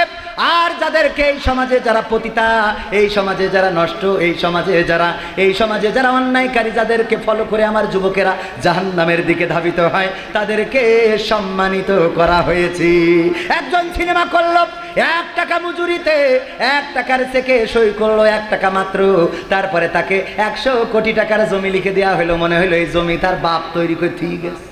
আর যাদেরকে এই সমাজে যারা পতিতা, এই সমাজে যারা নষ্ট, এই সমাজে যারা অন্যায়কারী, যাদেরকে ফলো করে আমার যুবকেরা জাহান্নামের দিকে ধাবিত হয়, তাদেরকে সম্মানিত করা হয়েছে। একজন সিনেমা করলো 1 টাকা মজুরিতে, 1 টাকার চেকে সই করলো 1 টাকা মাত্র, তারপরে তাকে 100 কোটি টাকার জমি লিখে দেওয়া হলো, মনে হলো এই জমি তার বাপ তৈরি করে ঠিক আছে।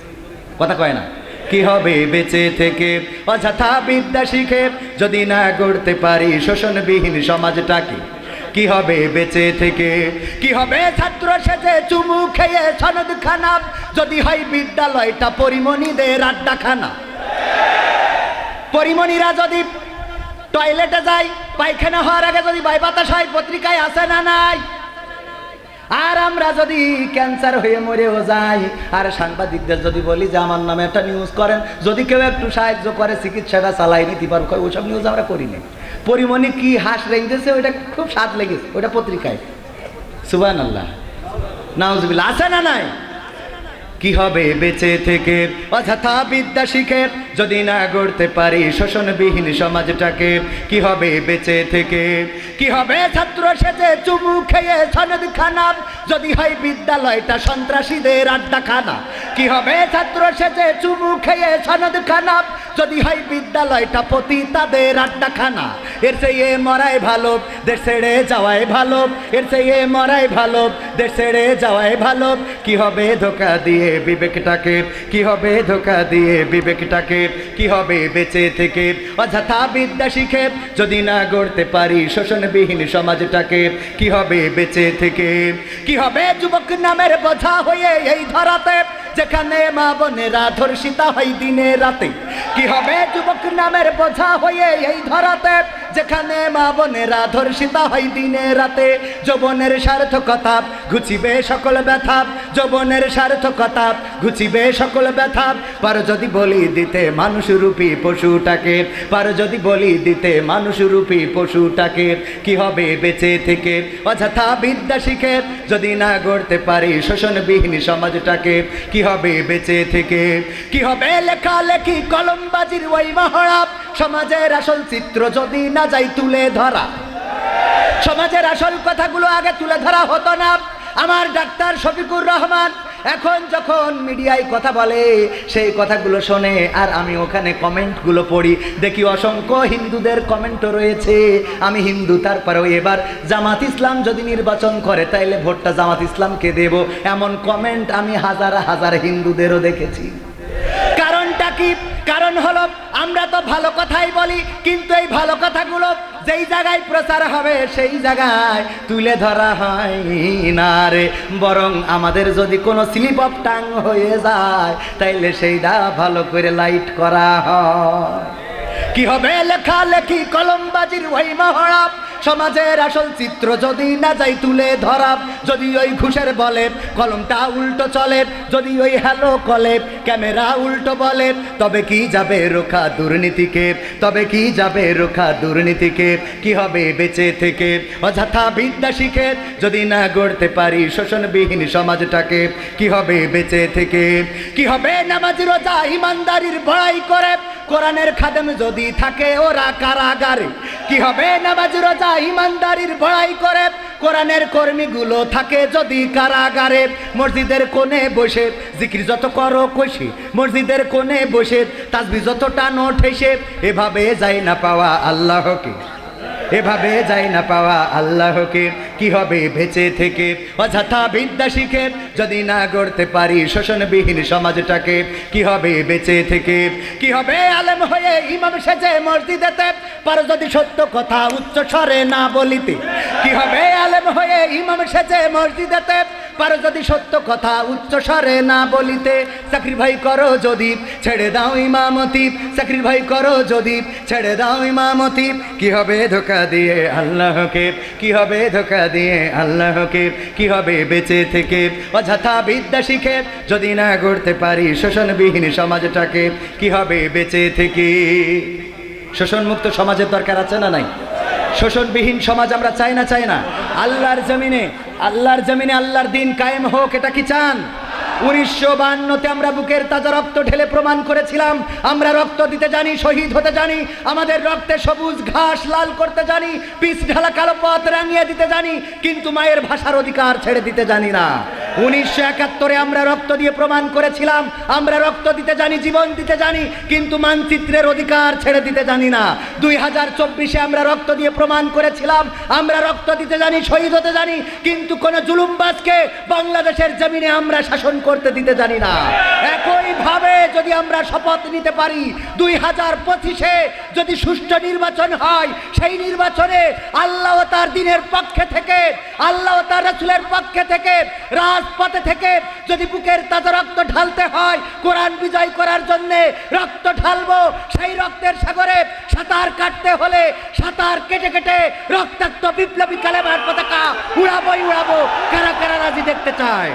কথা কয় না? কি হবে বেঁচে থেকে অযথা বিদ্যা শিখে যদি না গড়তে পারি শোষণবিহীন সমাজটাকে? কি হবে বেঁচে থেকে? কি হবে ছাত্র সেজে চুমু খেয়ে সনদ খানা যদি হয় বিদ্যালয়টা পরিমণিদের আড্ডাখানা? পরিমণিরা যদি টয়লেটে যায়, পায়খানা হওয়ার আগে যদি বাই বাতাস হয়, পত্রিকায় আসে না নাই? আর আমরা যদি ক্যান্সার হয়ে মরেও যাই, আর সাংবাদিকদের যদি বলি যে আমার নামে একটা নিউজ করেন, যদি কেউ একটু সাহায্য করে চিকিৎসাটা চালাই নিতে পারবো, ওইসব নিউজ আমরা করিনি। পরিমণি কি হাঁস রেঙ্গেছে, ওইটা খুব স্বাদ লেগেছে, ওইটা পত্রিকায়। সুবহানাল্লাহ, নাউজুবিল্লাহ, আছে না নাই? কি হবে বেঁচে থেকে অযথা বিদ্যা শিখে যদি না গড়তে পারি শোষণবিহীন সমাজটাকে? কি হবে বেঁচে থেকে? কি হবে ছাত্র সেজে চুমু খেয়ে সনদ খানা যদি হয় বিদ্যালয়টা সন্ত্রাসীদের আড্ডাখানা? কি হবে ছাত্র সেজে চুমু খেয়ে সনদ খানা যদি হয় বিদ্যালয়টা পতিতাদের আড্ডাখানা? এর চেয়ে মরাই ভালো, দেশ ছেড়ে যাওয়াই ভালো, এর চেয়ে মরাই ভালো, দেশ ছেড়ে যাওয়াই ভালো। কি হবে ধোঁকা দিয়ে বিবেকটাকে? কি হবে ধোঁকা দিয়ে বিবেকটাকে? কি হবে বেঁচে থেকে অযথা বিদ্যা শিখে যদি না গড়তে পারি শোষণবিহীন সমাজটাকে? কি হবে বেঁচে থেকে? কি হবে যুবক নামের বোঝা হয়ে এই ধরাতে যেখানে মা বোনেরা ধর্ষিতা হয় দিনে রাতে? কি হবে যুবক নামের বোঝা হয়ে এই ধরাতে যেখানে মা বোনেরা ধর্ষিতা হয় দিনে রাতে? যৌবনের সার্থকতা ঘুচিবে সকল ব্যথা, যৌবনের সার্থকতা ঘুচিবে সকল ব্যথা। পারো যদি বলি দিতে মানুষরূপী পশুটাকে, পারো যদি বলি দিতে মানুষরূপী পশুটাকে? কি হবে বেঁচে থেকে অযথা বিদ্যা শিখে যদি না গড়তে পারি শোষণবিহীন সমাজটাকে? কি হবে বেঁচে থেকে? কি হবে লেখালেখি কলমবাজির ওই মহড়া সমাজের আসল চিত্র যদি না যাই তুলে ধরা? সমাজের আসল কথাগুলো আগে তুলে ধরা হতো না। আমার ডাক্তার শফিকুর রহমান এখন যখন মিডিয়ায় কথা বলে, সেই কথাগুলো শোনে, আর আমি ওখানে কমেন্টগুলো পড়ি, দেখি অসংখ্য হিন্দুদের কমেন্টও রয়েছে। আমি হিন্দু, তারপরেও এবার জামাত ইসলাম যদি নির্বাচন করে তাইলে ভোটটা জামাত ইসলামকে দেব, এমন কমেন্ট আমি হাজার হাজার হিন্দুদেরও দেখেছি। কারণটা কি? কারণ হলো আমরা তো ভালো কথাই বলি, কিন্তু এই ভালো কথাগুলো যেই জায়গায় প্রচার হবে সেই জায়গায় তুলে ধরা হয় না রে। বরং আমাদের যদি কোনো স্লিপ অফ টাং হয়ে যায় তাইলে সেইটা ভালো করে লাইট করা হয়। কি হবে লেখালেখি কলমবাজির ওই মহড়া সমাজের আসল চিত্র যদি না যাই তুলে ধরা? যদি ওই ঘুষের বলে কলমটা উল্টো চলে, যদি ওই হ্যালো কলে ক্যামেরা উল্টো বলে, তবে কি যাবে রোখা দুর্নীতিকে? তবে কি যাবে রোখা দুর্নীতিকে? কি হবে বেঁচে থেকে অযথা বিদ্যা শিখে যদি না গড়তে পারি শোষণবিহীন সমাজটাকে? কি হবে বেঁচে থেকে? কি হবে নামাজ রোজা ইমানদারির বড়াই করে কোরআনের খাদেম যদি থাকে ওরা কারাগারে? কি হবে নামাজ রোজা ইমানদারির বড়াই করে কোরআনের কর্মীগুলো থাকে যদি কারাগারে? মসজিদের কোণে বসে জিকির যত করো কষে, মসজিদের কোণে বসে তাসবিহ যত টানো ঠেসে, এভাবে যাই না পাওয়া আল্লাহকে, এভাবে যাই না পাওয়া আল্লাহকে। কি হবে বেঁচে থেকে অযথা বিদ্যা শিখে যদি না গড়তে পারি শোষণবিহীন সমাজটাকে? কি হবে বেঁচে থেকে? কি হবে আলেম হয়ে ইমাম সেজে মসজিদেতে পারো যদি সত্য কথা উচ্চ স্বরে না বলিতে? কি হবে আলেম হয়ে ইমাম সেজে মসজিদেতে পারো যদি সত্য কথা উচ্চ স্বরে না বলিতে, স্যাক্রিফাই করো যদি ছেড়ে দাও ইমামতি, স্যাক্রিফাই করো যদি ছেড়ে দাও ইমামতি। কি হবে ধোঁকা দিয়ে আল্লাহকে, কি হবে ধোঁকা দিয়ে আল্লাহকে, কি হবে বেঁচে থেকে অযথা বিদ্যা শিখে যদি না গড়তে পারি শোষণবিহীন সমাজটাকে, কি হবে বেঁচে থেকে। শোষণমুক্ত সমাজের দরকার আছে না নাই? শোষণবিহীন সমাজ আমরা চাই না, চাই না? আল্লাহর জমিনে, আল্লাহর জমিনে আল্লাহর দিন কায়েম হোক, এটা কি চান? 1952-তে আমরা বুকের তাজা রক্ত ঢেলে প্রমাণ করেছিলাম আমরা রক্ত দিতে জানি, শহীদ হতে জানি, আমাদের রক্তে সবুজ ঘাস লাল করতে জানি, পিচ ঢালা কালো পথ রাঙিয়ে দিতে জানি, কিন্তু মায়ের ভাষার অধিকার ছেড়ে দিতে জানি না। 1971-এ আমরা রক্ত দিয়ে প্রমাণ করেছিলাম আমরা রক্ত দিতে জানি, জীবন দিতে জানি, কিন্তু মানচিত্রের অধিকার ছেড়ে দিতে জানি না। 2024-এ আমরা রক্ত দিয়ে প্রমাণ করেছিলাম আমরা রক্ত দিতে জানি, শহীদ হতে জানি, কিন্তু কোন জুলুমবাজকে বাংলাদেশের জমিনে আমরা শাসন করতে দিতে জানি না। একইভাবে যদি আমরা শপথ নিতে পারি 2025-এ যদি সুষ্ঠু নির্বাচন হয়, সেই নির্বাচনে আল্লাহ ও তার দ্বীনের পক্ষে থেকে, আল্লাহ ও তার রাসূলের পক্ষে থেকে, রাজপথে থেকে যদি বুকের তাজা রক্ত ঢালতে হয়, কোরআন বিজয় করার জন্য রক্ত ঢালবো। সেই রক্তের সাগরে সাঁতার কাটতে হলে সাঁতার কেটে কেটে রক্তাক্ত বিপ্লবী কালেমার পতাকা উড়াবোই উড়াবো। কারা কারা রাজি দেখতে চায়?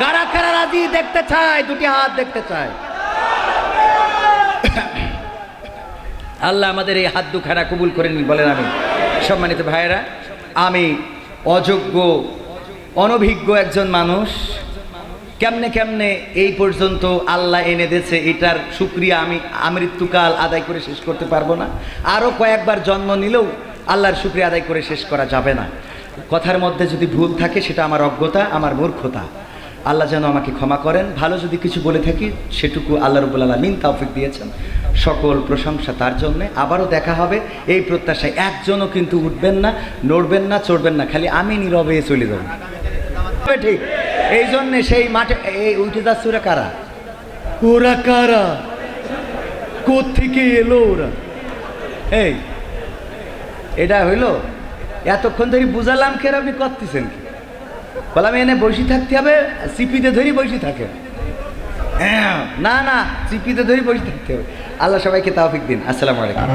কারা কারা রাজি দেখতে চায়? দুটি হাত দেখতে চায়। আল্লাহ আমাদের এই হাত দুখানা কবুল করে নিন, বলেন আমিন। সম্মানিত ভাইয়েরা, আমি অযোগ্য অনভিজ্ঞ একজন মানুষ, কেমনে কেমনে এই পর্যন্ত আল্লাহ এনে দিয়েছে এটার শুকরিয়া আমি আমৃত্যুকাল আদায় করে শেষ করতে পারবো না। আরও কয়েকবার জন্ম নিলেও আল্লাহর শুকরিয়া আদায় করে শেষ করা যাবে না। কথার মধ্যে যদি ভুল থাকে সেটা আমার অজ্ঞতা, আমার মূর্খতা। আল্লাহ যেন আমাকে ক্ষমা করেন। ভালো যদি কিছু বলে থাকি সেটুকু আল্লাহ রাব্বুল আলামিন তৌফিক দিয়েছেন, সকল প্রশংসা তার জন্যে। আবারও দেখা হবে এই প্রত্যাশায়। একজনও কিন্তু উঠবেন না, নড়বেন না, চড়বেন না, খালি আমি নীরবে চলে যাব। ঠিক এই জন্যে সেই মাঠে এই উঠে যাচ্ছে ওরা কারা, ওরা কারা, কোত্থেকে এলো ওরা? এই এটা হইল এতক্ষণ ধরে বুঝালাম কে আপনি করতেছেন কি? বললাম এনে বসে থাকতে হবে, সিপিতে ধরি বসে থাকে। না না, সিপিতে ধরি বসে থাকতে হবে। আল্লাহ সবাইকে তৌফিক দিন। আসসালামু আলাইকুম।